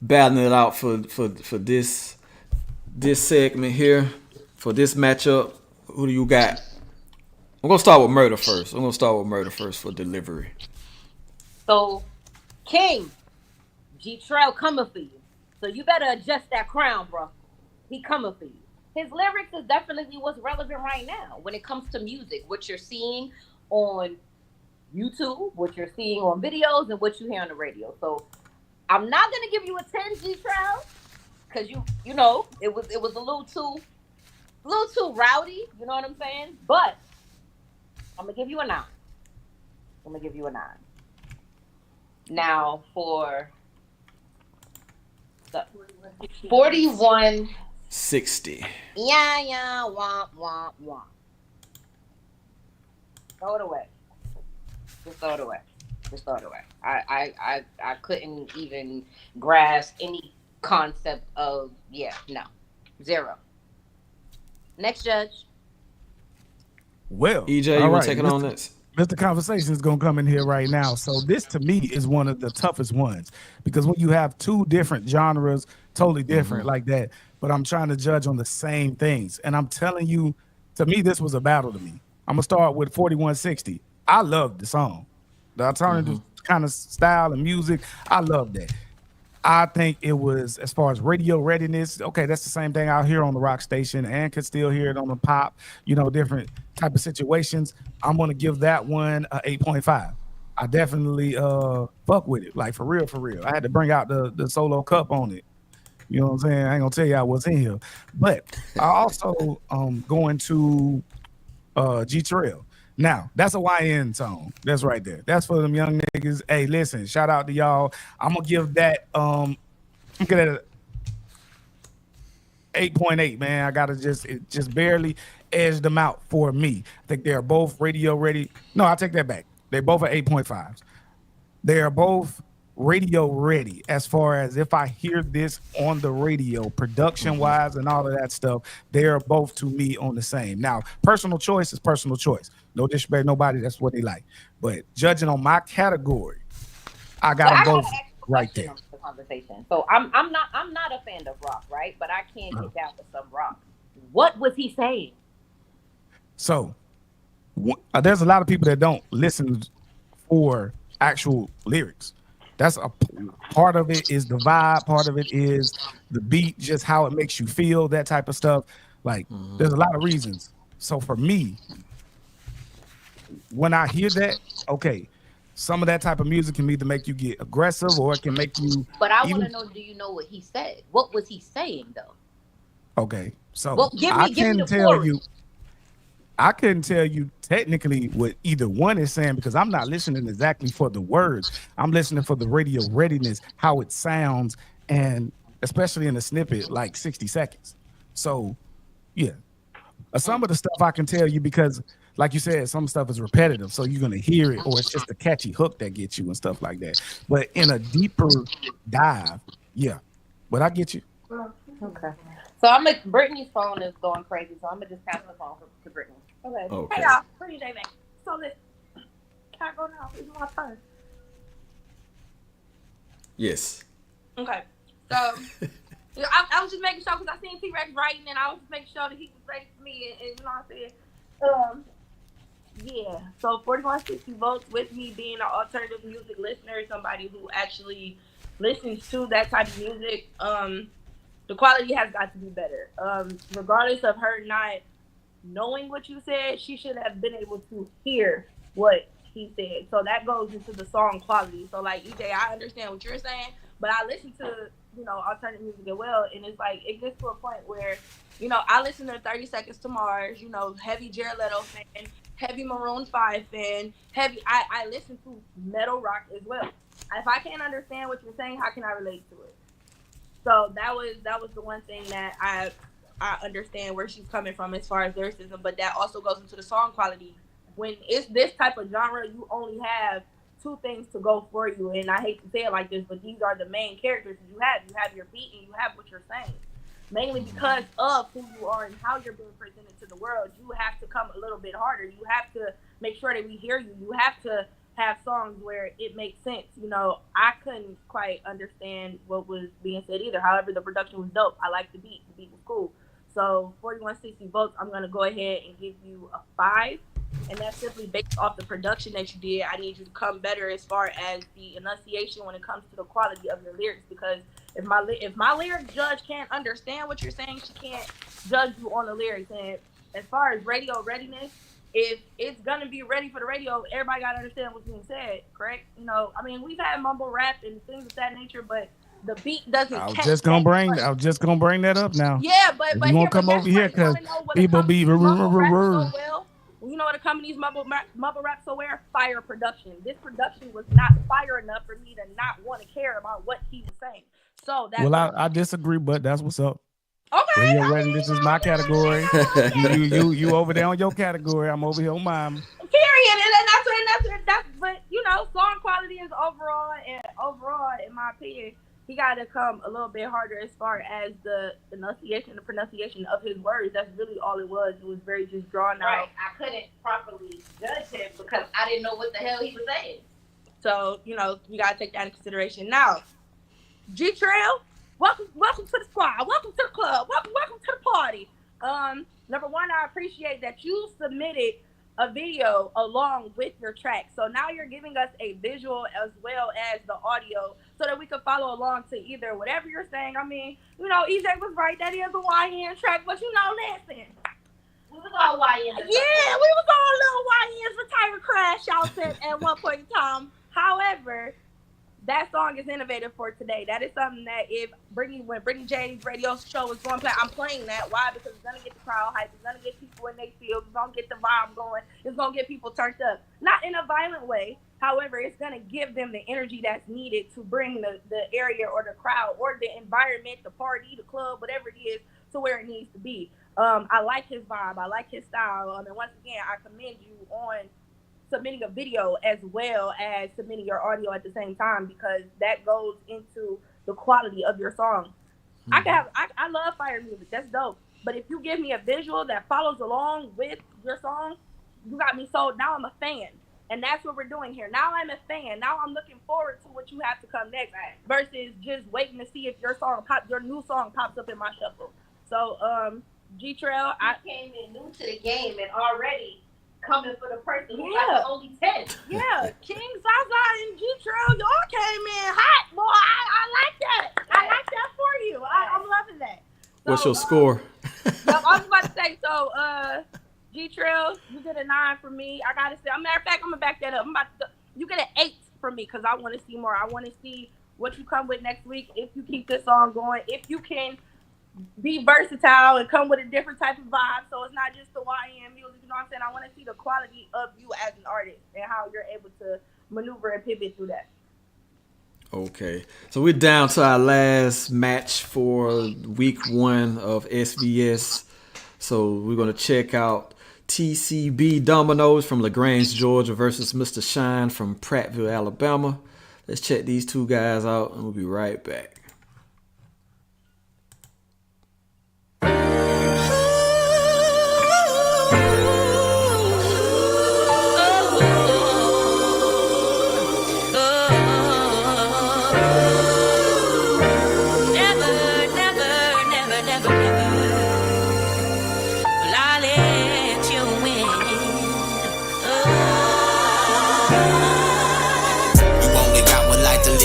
battling it out for this segment here, for this matchup. Who do you got? I'm gonna start with Murder first. For delivery.
So, King, G Trail coming for you. So you better adjust that crown, bro. He coming for you. His lyrics is definitely what's relevant right now when it comes to music. What you're seeing on YouTube, what you're seeing on videos, and what you hear on the radio. So I'm not gonna give you a 10, G Trail, because you know it was a little too rowdy. You know what I'm saying? But I'm gonna give you a 9. Now for the 4160. Yeah, womp. Throw it away. Just throw it away. I couldn't even grasp any concept of, no. 0. Next judge.
Well,
EJ, you want to take it on this?
Mr. Conversation is going to come in here right now. So this, to me, is one of the toughest ones because when you have 2 different genres, totally different like that, but I'm trying to judge on the same things. And I'm telling you, to me, this was a battle to me. I'm going to start with 4160. I love the song. The alternative kind of style and music, I love that. I think it was, as far as radio readiness, okay, that's the same thing out here on the rock station and could still hear it on the pop, different type of situations. I'm going to give that one a 8.5. I definitely fuck with it, like for real. I had to bring out the solo cup on it. You know what I'm saying? I ain't going to tell y'all what's in here. But I also going to G Trail. Now, that's a YN song. That's right there. That's for them young niggas. Hey, listen, shout out to y'all. I'm gonna give that I'm gonna 8.8, man. I gotta just barely edge them out for me. I think they are both radio ready. No, I take that back. They both are 8.5s. They are both radio ready as far as if I hear this on the radio, production wise and all of that stuff, they are both to me on the same. Now, personal choice is personal choice. No disrespect, nobody, that's what they like. But judging on my category, I got them both right there.
The conversation. So I'm not a fan of rock, right? But I can get down with some rock. What was he saying?
So there's a lot of people that don't listen for actual lyrics. That's a part of it is the vibe, part of it is the beat, just how it makes you feel, that type of stuff. Like there's a lot of reasons. So for me, when I hear that, okay, some of that type of music can either make you get aggressive or it can make you.
But I want to know, do you know what he said? What was he saying though?
Okay, so
I
couldn't tell you technically what either one is saying because I'm not listening exactly for the words. I'm listening for the radio readiness, how it sounds, and especially in a snippet like 60 seconds. So, yeah, some of the stuff I can tell you because, like you said, some stuff is repetitive, so you're gonna hear it, or it's just a catchy hook that gets you and stuff like that. But in a deeper dive, yeah. But I get you.
Okay. So Brittany's phone is going crazy, so I'm gonna just pass the phone to Brittany. Okay.
Hey y'all, Brittany J back. So listen, can I go now? It's my turn.
Yes.
Okay. So I was just making sure because I seen T-Rex writing, and I was just making sure that he was ready for me, and you know what I'm saying. Yeah. So 4160 votes with me being an alternative music listener, somebody who actually listens to that type of music. The quality has got to be better. Regardless of her not knowing what you said, she should have been able to hear what he said. So that goes into the song quality. So like EJ, I understand what you're saying, but I listen to, alternative music as well, and it's like it gets to a point where, I listen to 30 Seconds to Mars, heavy Jared Leto fan, heavy Maroon 5 fan, I listen to metal rock as well. If I can't understand what you're saying, how can I relate to it? So that was the one thing that I understand where she's coming from as far as lyricism, but that also goes into the song quality. When it's this type of genre, you only have two things to go for you, and I hate to say it like this, but these are the main characters you have. You have your beat and you have what you're saying. Mainly because of who you are and how you're being presented to the world, you have to come a little bit harder. You have to make sure that we hear you. You have to have songs where it makes sense. I couldn't quite understand what was being said either. However, the production was dope. I liked the beat. The beat was cool. So 4160 votes, I'm going to go ahead and give you a 5. And that's simply based off the production that you did. I need you to come better as far as the enunciation when it comes to the quality of your lyrics. Because if my lyric judge can't understand what you're saying, she can't judge you on the lyrics. And as far as radio readiness, if it's gonna be ready for the radio, everybody gotta understand what's being said, correct? We've had mumble rap and things of that nature, but the beat doesn't.
I was just gonna bring that up now.
Yeah, but
you won't come over here because people be
so well. You know what accompanies mumble rap so well? Fire production. This production was not fire enough for me to not want to care about what he was saying. So that's
I disagree, but that's what's up.
Okay.
Radio ready. This is my category. you over there on your category. I'm over here on mine.
Period. And that's but song quality is overall, in my opinion, he got to come a little bit harder as far as the pronunciation of his words. That's really all it was. It was very just drawn out.
Right. I couldn't properly judge him because I didn't know what the hell he was saying.
So, you got to take that into consideration. Now, G-Trail, welcome to the squad. Welcome to the club. Welcome to the party. Number one, I appreciate that you submitted a video along with your track. So now you're giving us a visual as well as the audio so that we can follow along to either whatever you're saying. I mean, EJ was right. That is a YN track, but listen.
We was all YN.
Yeah, we was all little YNs for Tyra Crash out at one point in time. However, that song is innovative for today. That is something that when Brittany J's radio show is going to play, I'm playing that. Why? Because it's gonna get the crowd hype. It's gonna get people in their field. It's gonna get the vibe going. It's gonna get people turned up. Not in a violent way. However, it's gonna give them the energy that's needed to bring the area or the crowd or the environment, the party, the club, whatever it is, to where it needs to be. I like his vibe. I like his style. And once again, I commend you on submitting a video as well as submitting your audio at the same time, because that goes into the quality of your song. I love fire music. That's dope. But if you give me a visual that follows along with your song, you got me sold. Now I'm a fan. And that's what we're doing here. Now I'm a fan. Now I'm looking forward to what you have to come next versus just waiting to see if your new song pops up in my shuffle. So, G Trail, I
came in new to the game and already coming for the person who got only 10.
Yeah, King Zaza and G Trail, y'all came in hot, boy. I like that. I like that for you. I'm loving that. So,
what's your score?
I was about to say, G Trail, you get a 9 from me. I gotta say, matter of fact, I'm gonna back that up. You get an 8 from me because I want to see more. I want to see what you come with next week. If you keep this song going, if you can be versatile and come with a different type of vibe, so it's not just the YM music. You know what I'm saying? I want to see the quality of you as an artist and how you're able to maneuver and pivot through that.
Okay, so we're down to our last match for week 1 of SVS. So we're gonna check out TCB Dominoes from LaGrange, Georgia versus Mr. Shine from Prattville, Alabama. Let's check these two guys out and we'll be right back.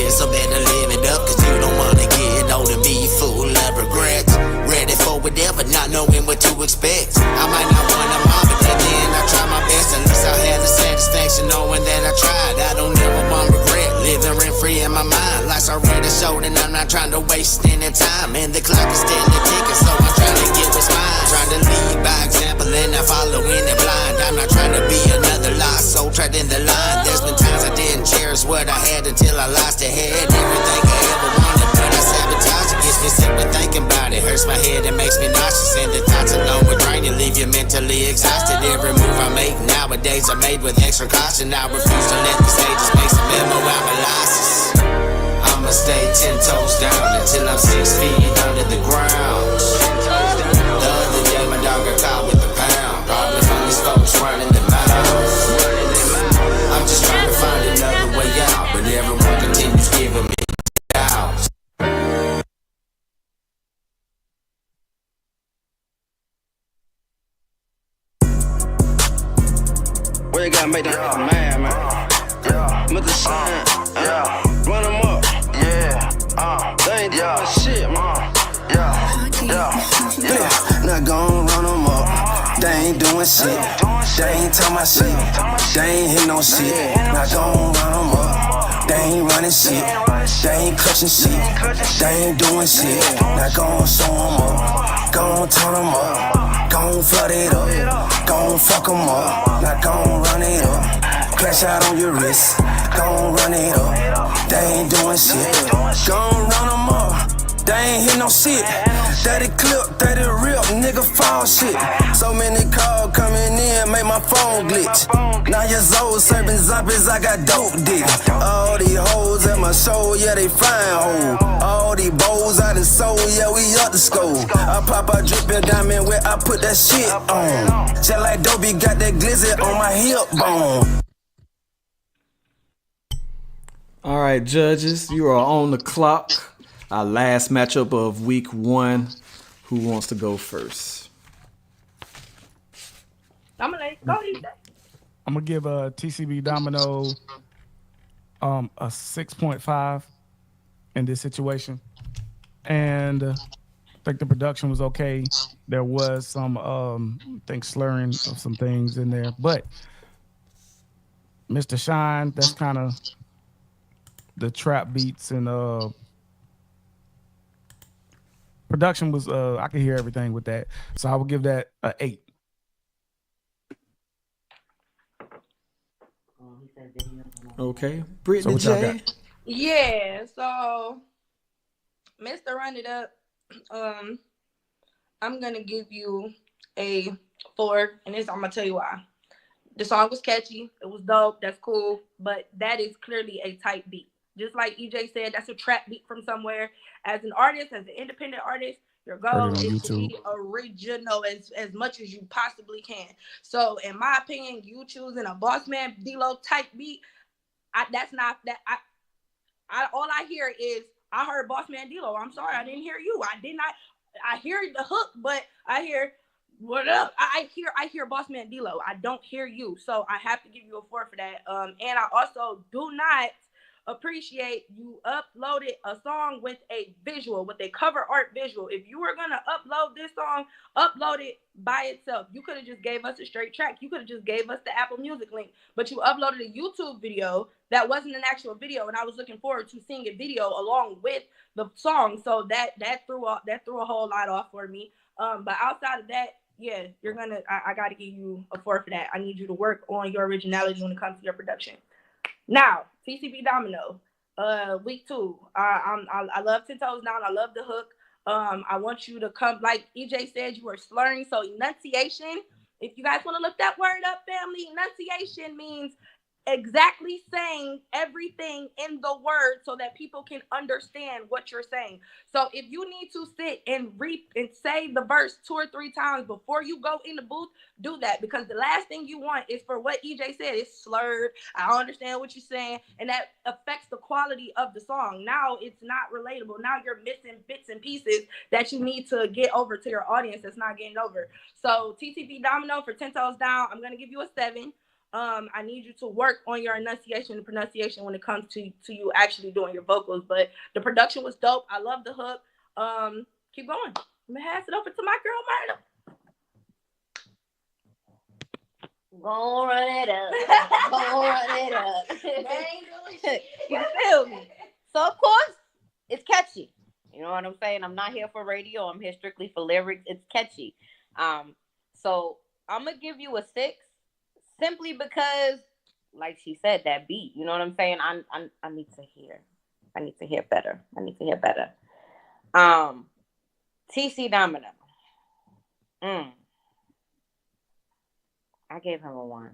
So better live it up, cause you don't wanna get old and be full of regrets. Ready for whatever, not knowing what to expect. I might not wanna mob it, but then I try my best. At least I had the satisfaction knowing that I tried. I don't ever want regret, living rent free in my mind. Life's already showed and I'm not trying to waste any time. And the clock is steadily ticking, so I'm trying to get what's mine. Trying to lead by example and not following it blind. I'm not trying to be another lost soul trapped in the line. There's been times I didn't cherish what I had until I lost it. Had everything I ever wanted, but I sabotage it. Gets me sick with thinking about it. Hurts my head and makes me nauseous. And the thoughts alone would drain you, leave you mentally exhausted. Every move I make nowadays are made with extra caution. I refuse to let the stages make some memo out my losses. I'ma stay 10 toes down until I'm 6 feet under the ground. The other day my dog got caught with a pound. Probably from these folks running their mouths. I'm just trying to find another way out, but everyone continues giving me doubts.
Well, you gotta make that man. Mr. Shine, run them up. They ain't doing shit, man.
Now gon' run them up. They ain't doing shit. They ain't talking my shit. They ain't hit no shit. Now gon' run them up. They ain't running shit. They ain't clutching shit. They ain't doing shit. Now gon' show them up. Gon' turn them up. Gon' flood it up. Gon' fuck them up. Now gon' run it up. Crash out on your wrist. Gon' run it up. They ain't doing shit. Gon' run them up. They ain't hit no shit. Daddy clip, daddy rip, nigga fall shit. So many calls coming in, make my phone glitch. 9 years old, serving zombies, I got dope dick. All these hoes at my show, yeah, they fine hoes. All these bows I done sold, yeah, we up the score. I pop a drippin' diamond where I put that shit on. Just like Dobie got that glizzy on my hip bone.
All right, judges, you are on the clock. Our last matchup of week 1. Who wants to go first?
I'm gonna let you go.
I'm gonna give a TCB Domino a 6.5 in this situation, and I think the production was okay. There was some I think slurring of some things in there, but Mr. Shine, that's kind of the trap beats and production was I could hear everything with that. So I would give that a 8.
Okay,
So
Brittany
what y'all
J.
got?
Yeah, so Mr. Run It Up, I'm gonna give you a 4, and this I'm gonna tell you why. The song was catchy, it was dope, that's cool, but that is clearly a tight beat. Just like EJ said, that's a trap beat from somewhere. As an artist, as an independent artist, your
Heard
goal
it on
is to
YouTube.
be original as much as you possibly can. So, in my opinion, you choosing a Boss Man D-Lo type beat, that's not that. All I hear is I heard Boss Man D-Lo. I'm sorry, I didn't hear you. I did not. I hear the hook, but I hear what up. I hear Boss Man D-Lo. I don't hear you, so I have to give you a 4 for that. And I also do not appreciate you uploaded a song with a visual, with a cover art visual. If you were gonna upload this song, upload it by itself. You could have just gave us a straight track. You could have just gave us the Apple Music link, but you uploaded a YouTube video that wasn't an actual video, and I was looking forward to seeing a video along with the song. So that threw a whole lot off for me. But outside of that, yeah, I gotta give you a 4 for that. I need you to work on your originality when it comes to your production. Now, TCB Domino, week 2. I love 10 Toes Down. I love the hook. I want you to come, like EJ said, you were slurring. So enunciation, if you guys want to look that word up, family, enunciation means exactly saying everything in the word so that people can understand what you're saying. So if you need to sit and read and say the verse 2 or 3 times before you go in the booth, do that, because the last thing you want is for what EJ said, it's slurred. I don't understand what you're saying, and that affects the quality of the song. Now it's not relatable. Now you're missing bits and pieces that you need to get over to your audience that's not getting over. So TTP Domino for 10 Toes Down, I'm gonna give you a 7. I need you to work on your enunciation and pronunciation when it comes to you actually doing your vocals. But the production was dope. I love the hook. Keep going. I'm gonna pass it over to my girl Myrna.
Go run it up. Go run it up. You feel me? So of course it's catchy. You know what I'm saying? I'm not here for radio. I'm here strictly for lyrics. It's catchy. So I'm gonna give you a 6. Simply because, like she said, that beat. You know what I'm saying? I need to hear. I need to hear better. TC Domino. I gave him a 1.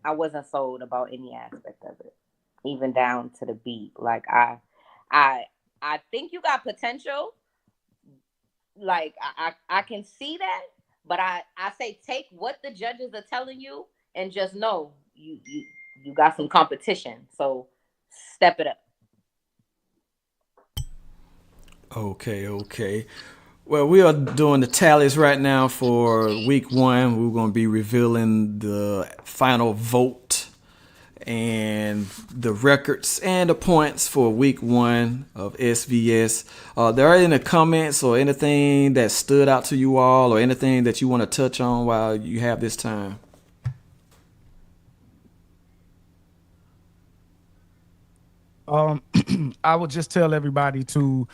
I wasn't sold about any aspect of it, even down to the beat. Like I think you got potential. Like I can see that, but I say take what the judges are telling you and just know you got some competition. So step it up.
Okay. Well, we are doing the tallies right now for week 1. We're going to be revealing the final vote and the records and the points for week 1 of SVS. There are any comments or anything that stood out to you all, or anything that you want to touch on while you have this time?
I would just tell everybody to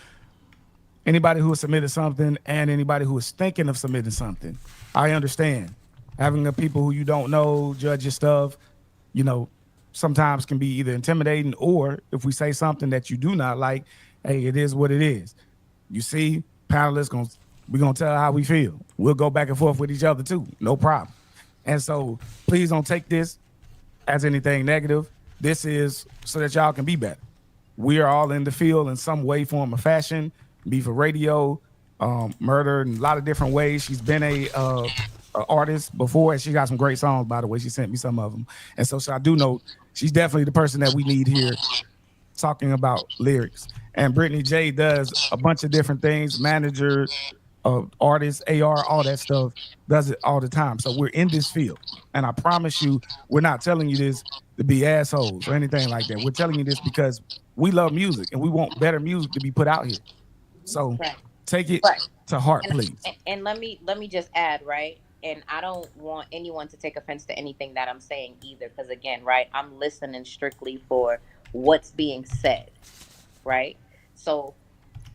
anybody who has submitted something and anybody who is thinking of submitting something. I understand having the people who you don't know judge your stuff, sometimes can be either intimidating, or if we say something that you do not like, hey, it is what it is. You see, panelists we're gonna tell how we feel. We'll go back and forth with each other too, no problem. And so please don't take this as anything negative. This is so that y'all can be better. We are all in the field in some way, form, or fashion. Be for radio, murder, in a lot of different ways. She's been a artist before, and she got some great songs, by the way. She sent me some of them. And so I do know she's definitely the person that we need here talking about lyrics. And Brittany J does a bunch of different things, manager, artist, AR, all that stuff, does it all the time. So we're in this field. And I promise you, we're not telling you this to be assholes or anything like that. We're telling you this because we love music and we want better music to be put out here. So take it to heart, please.
And let me just add, right? and I don't want anyone to take offense to anything that I'm saying either, because again, right, I'm listening strictly for what's being said, right? So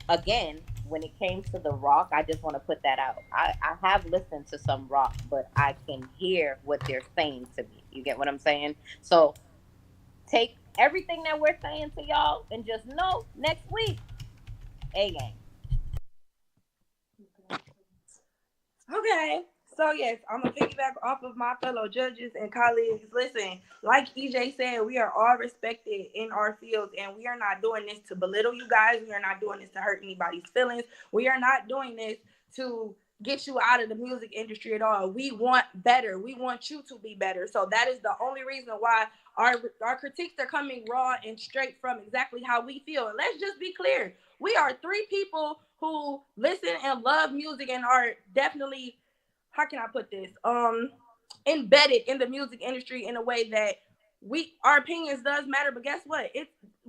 again, when it came to the rock, I just want to put that out. I have listened to some rock, but I can hear what they're saying to me. You get what I'm saying? So take everything that we're saying to y'all and just know next week, A-game.
Okay. So yes, I'm gonna piggyback off of my fellow judges and colleagues. Listen, like EJ said, we are all respected in our fields, and we are not doing this to belittle you guys. We are not doing this to hurt anybody's feelings. We are not doing this to get you out of the music industry at all. We want better. We want you to be better. So that is the only reason why our critiques are coming raw and straight from exactly how we feel. And let's just be clear. We are three people who listen and love music and are definitely, how can I put this? Embedded in the music industry in a way that our opinions does matter, but guess what?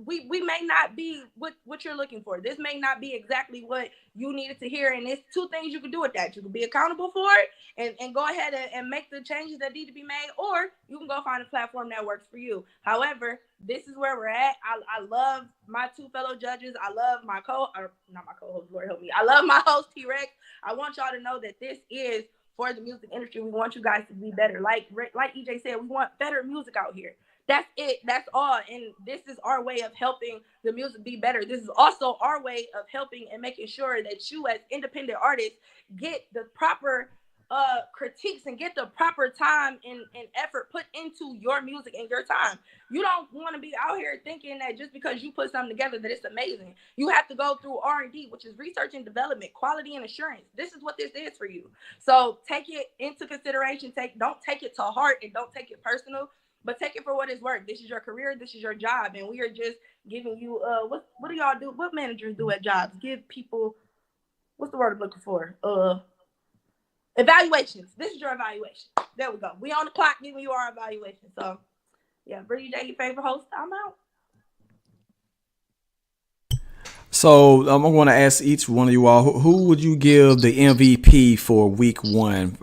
We may not be what you're looking for. This may not be exactly what you needed to hear. And there's two things you can do with that. You can be accountable for it and go ahead and make the changes that need to be made, or you can go find a platform that works for you. However, this is where we're at. I love my two fellow judges. I love not my co-host, Lord help me. I love my host, T-Rex. I want y'all to know that this is for the music industry. We want you guys to be better. Like EJ said, we want better music out here. That's it. That's all. And this is our way of helping the music be better. This is also our way of helping and making sure that you as independent artists get the proper critiques and get the proper time and effort put into your music and your time. You don't want to be out here thinking that just because you put something together that it's amazing. You have to go through R&D, which is research and development, quality and assurance. This is what this is for you. So take it into consideration. Don't take it to heart and don't take it personal, but take it for what it's worth. This is your career. This is your job. And we are just giving you, what do y'all do? What managers do at jobs? Give people, what's the word I'm looking for? Evaluations. This is your evaluation. There we go. We on the clock giving you our evaluation. So, yeah, Brittany J, your favorite host. I'm out.
So I'm going to ask each one of you all, who would you give the MVP for week one?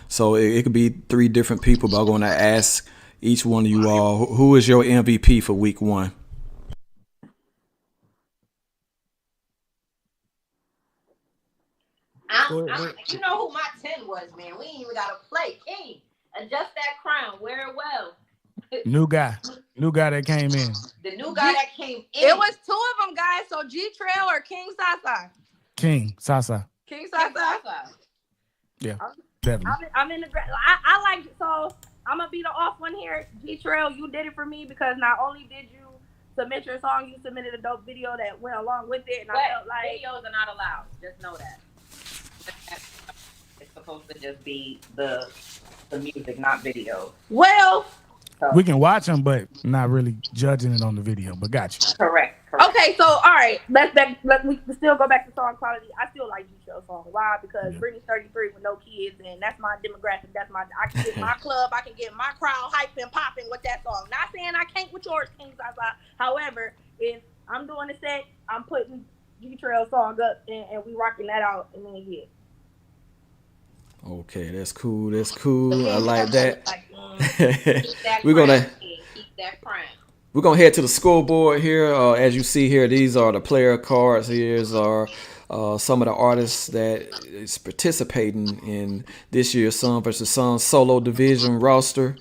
So it could be three different people, but I'm going to ask each one of you all, who is your MVP for week one?
You know who my 10 was, man. We ain't even got to play. King, adjust that crown. Wear it well.
New guy that came in.
The new guy that came in.
It was two of them, guys. So G Trail or King Sasa?
King Sasa. Yeah, definitely.
I'm in the. I like it. So I'm gonna be the off one here. G Trail, you did it for me because not only did you submit your song, you submitted a dope video that went along with it, and
but
I felt like
videos are not allowed. Just know that. It's supposed to just be the music, not video.
Well,
we can watch them, but not really judging it on the video. But gotcha.
Correct.
Okay, so all right, let we still go back to song quality. I still like G-Show's song. Why? Because Brittany's 33 with no kids, and that's my demographic. I can get my club, I can get my crowd hyping and popping with that song. Not saying I can't with yours, King Sasa. However, if I'm doing a set, I'm putting G-Trail's song up, and we rocking that out, and then yeah.
Okay, that's cool. I like that.
We're gonna
head to the scoreboard here. As you see here, these are the player cards. Here's our some of the artists that is participating in this year's Sun vs. Sun solo division roster.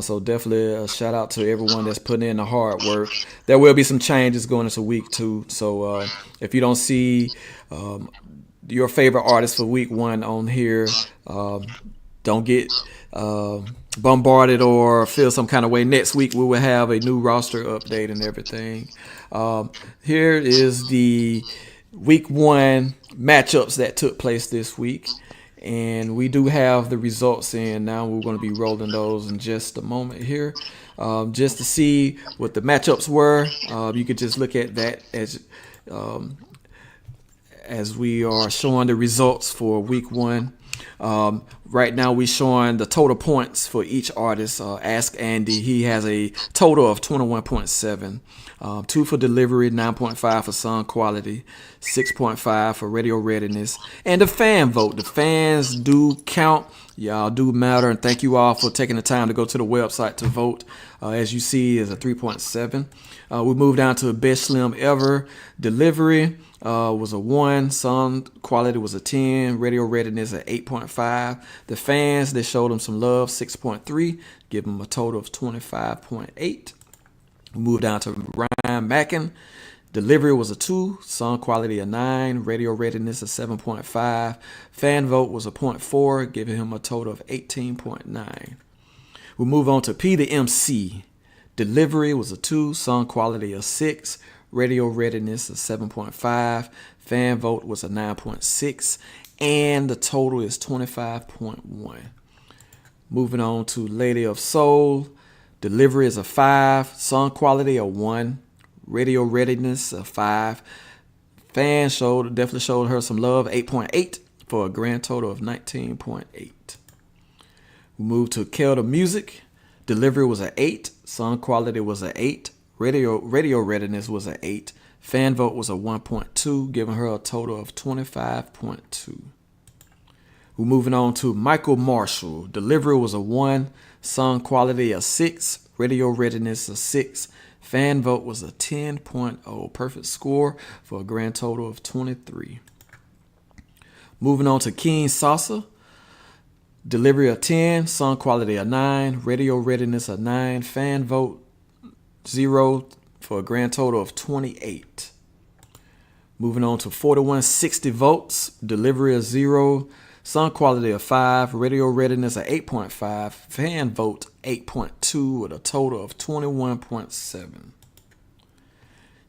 So definitely a shout out to everyone that's putting in the hard work. There will be some changes going into week 2. So if you don't see your favorite artist for week 1 on here, don't get bombarded or feel some kind of way. Next week we will have a new roster update and everything. Here is the week 1 matchups that took place this week, and we do have the results in now. We're going to be rolling those in just a moment here, just to see what the matchups were. You could just look at that as we are showing the results for week 1. Right now we're showing the total points for each artist. Ask Andy, he has a total of 21.7. 2 for delivery, 9.5 for song quality, 6.5 for radio readiness, and the fan vote. The fans do count. Y'all do matter, and thank you all for taking the time to go to the website to vote. As you see, is a 3.7. We moved down to Best Slim Ever. Delivery was a 1. Sound quality was a 10. Radio readiness at 8.5. The fans, they showed them some love, 6.3. Give them a total of 25.8. We moved down to Ryan Mackin. Delivery was a 2, song quality a 9, radio readiness a 7.5, fan vote was a 0.4, giving him a total of 18.9. We'll move on to P the MC. Delivery was a 2, song quality a 6, radio readiness a 7.5, fan vote was a 9.6, and the total is 25.1. Moving on to Lady of Soul. Delivery is a 5, song quality a 1, radio readiness a 5. Fans definitely showed her some love, 8.8 for a grand total of 19.8. We move to Kelda Music. Delivery was a 8, song quality was a 8, radio readiness was a 8, fan vote was a 1.2, giving her a total of 25.2. We're moving on to Michael Marshall. Delivery was a 1, song quality a 6, radio readiness a 6, fan vote was a 10.0, perfect score for a grand total of 23. Moving on to King Salsa. Delivery a 10, song quality a 9, radio readiness a 9, fan vote 0 for a grand total of 28. Moving on to 4160 votes. Delivery a 0, song quality a 5, radio readiness a 8.5, fan vote 8.2 with a total of 21.7.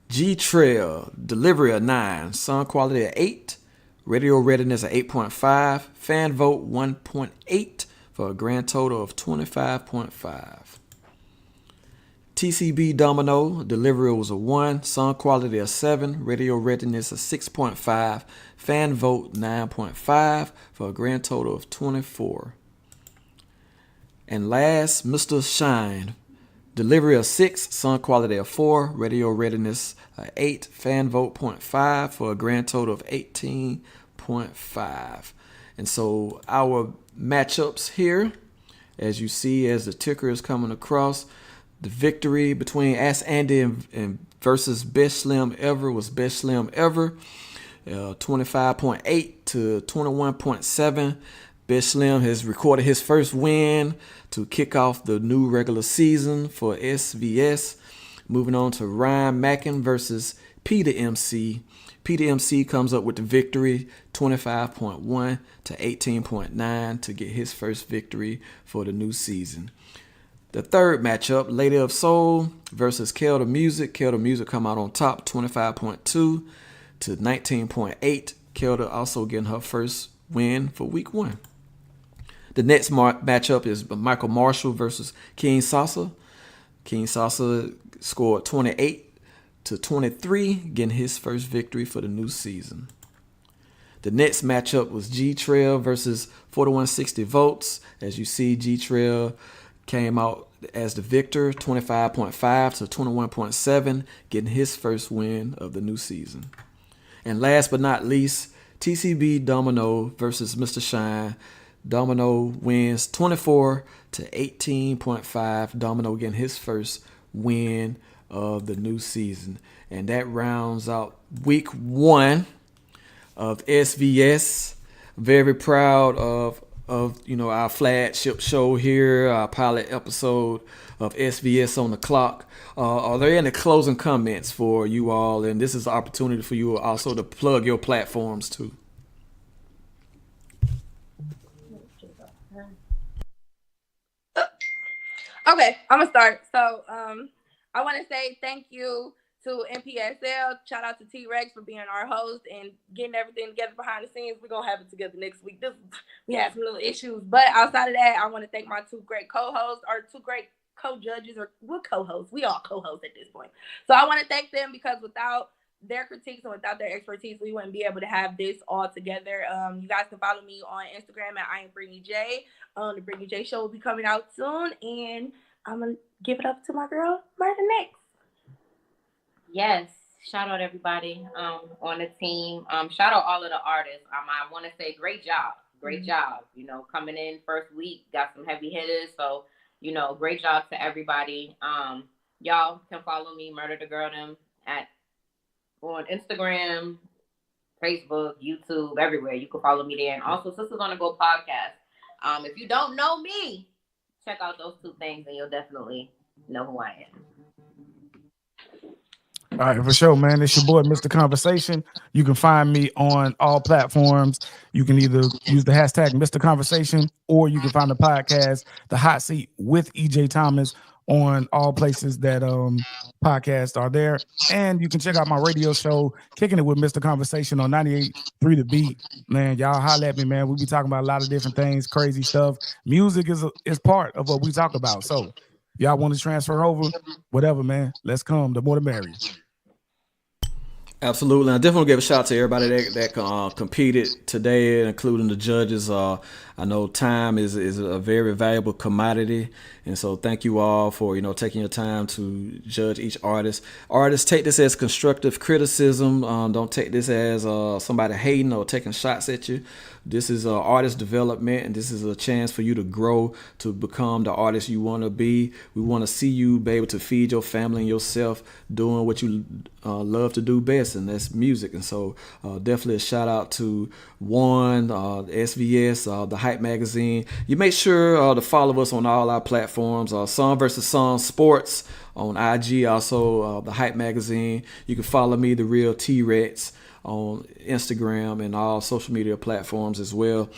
G Trail, delivery a 9, song quality a 8, radio readiness a 8.5, fan vote 1.8 for a grand total of 25.5. TCB Domino, delivery was a 1, song quality a 7, radio readiness a 6.5, fan vote 9.5 for a grand total of 24. And last, Mr. Shine, delivery a 6, song quality a 4, radio readiness a 8, fan vote 0.5 for a grand total of 18.5. And so our matchups here, as you see, as the ticker is coming across, the victory between Ask Andy and versus Best Slim Ever was Best Slim Ever, 25.8 to 21.7. Best Slim has recorded his first win to kick off the new regular season for SVS. Moving on to Ryan Mackin versus P the MC. P the MC comes up with the victory, 25.1 to 18.9 to get his first victory for the new season. The third matchup, Lady of Soul versus Kelda Music. Kelda Music come out on top, 25.2 to 19.8. Kelda also getting her first win for week 1. The next matchup is Michael Marshall versus King Salsa. King Salsa scored 28 to 23, getting his first victory for the new season. The next matchup was G Trail versus 4160 votes. As you see, G Trail came out as the victor, 25.5 to 21.7, getting his first win of the new season. And last but not least, TCB Domino versus Mr. Shine. Domino wins 24 to 18.5. Domino getting his first win of the new season. And that rounds out week 1 of SVS. Very proud of our flagship show here, our pilot episode of SVS on the clock. Are there any closing comments for you all? And this is an opportunity for you also to plug your platforms too.
Okay, I'm gonna start. So I want to say thank you to NPSL. Shout out to T-Rex for being our host and getting everything together behind the scenes. We're going to have it together next week. We had some little issues. But outside of that, I want to thank my 2 great co-hosts, or 2 great co-judges, or we're co-hosts. We all co-hosts at this point. So I want to thank them, because without their critiques and without their expertise, we wouldn't be able to have this all together. You guys can follow me on Instagram at I am Brittany J. The Brittany J Show will be coming out soon. And I'm going to give it up to my girl, Murder next.
Yes, shout out everybody on the team. Shout out all of the artists. I want to say great job Great job. You know, coming in first week, got some heavy hitters. So, you know, great job to everybody. Y'all can follow me, Murder the Girl Them, on Instagram, Facebook, YouTube, everywhere. You can follow me there. And also Sisters on the Go podcast. If you don't know me, check out those two things and you'll definitely know who I am.
All right, for sure, man. It's your boy, Mr. Conversation. You can find me on all platforms. You can either use the hashtag Mr. Conversation, or you can find the podcast, The Hot Seat with EJ Thomas, on all places that podcasts are there. And you can check out my radio show, Kicking It with Mr. Conversation, on 98.3 The Beat. Man, y'all holler at me, man. We be talking about a lot of different things, crazy stuff. Music is part of what we talk about. So y'all want to transfer over, whatever, man. Let's come. The more the merrier.
Absolutely. I definitely give a shout out to everybody that competed today, including the judges. I know time is a very valuable commodity, and so thank you all for taking your time to judge each artist. Artists, take this as constructive criticism. Don't take this as somebody hating or taking shots at you. This is artist development, and this is a chance for you to grow to become the artist you want to be. We want to see you be able to feed your family and yourself doing what you love to do best, and that's music. And so definitely a shout out to One, SVS, the Hype Magazine. You make sure to follow us on all our platforms, Song vs. Song Sports on IG, also the Hype Magazine. You can follow me, The Real T-Rex, on Instagram and all social media platforms as well.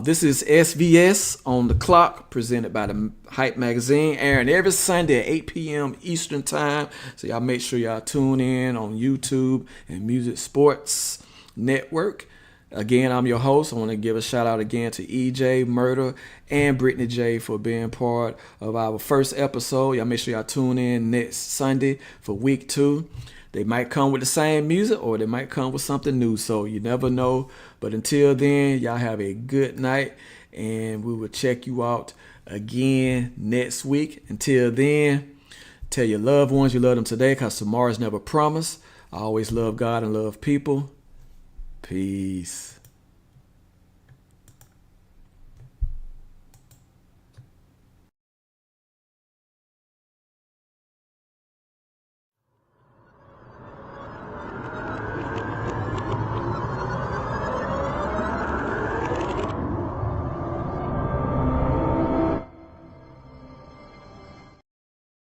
This is SVS on the Clock, presented by the Hype Magazine, airing every Sunday at 8 p.m. Eastern Time. So y'all make sure y'all tune in on YouTube and Music Sports Network. Again, I'm your host. I want to give a shout out again to EJ, Murder, and Brittany J for being part of our first episode. Y'all make sure y'all tune in next Sunday for week 2. They might come with the same music, or they might come with something new, so you never know. But until then, y'all have a good night, and we will check you out again next week. Until then, tell your loved ones you love them today, because tomorrow's never promised. I always love God and love people. Peace.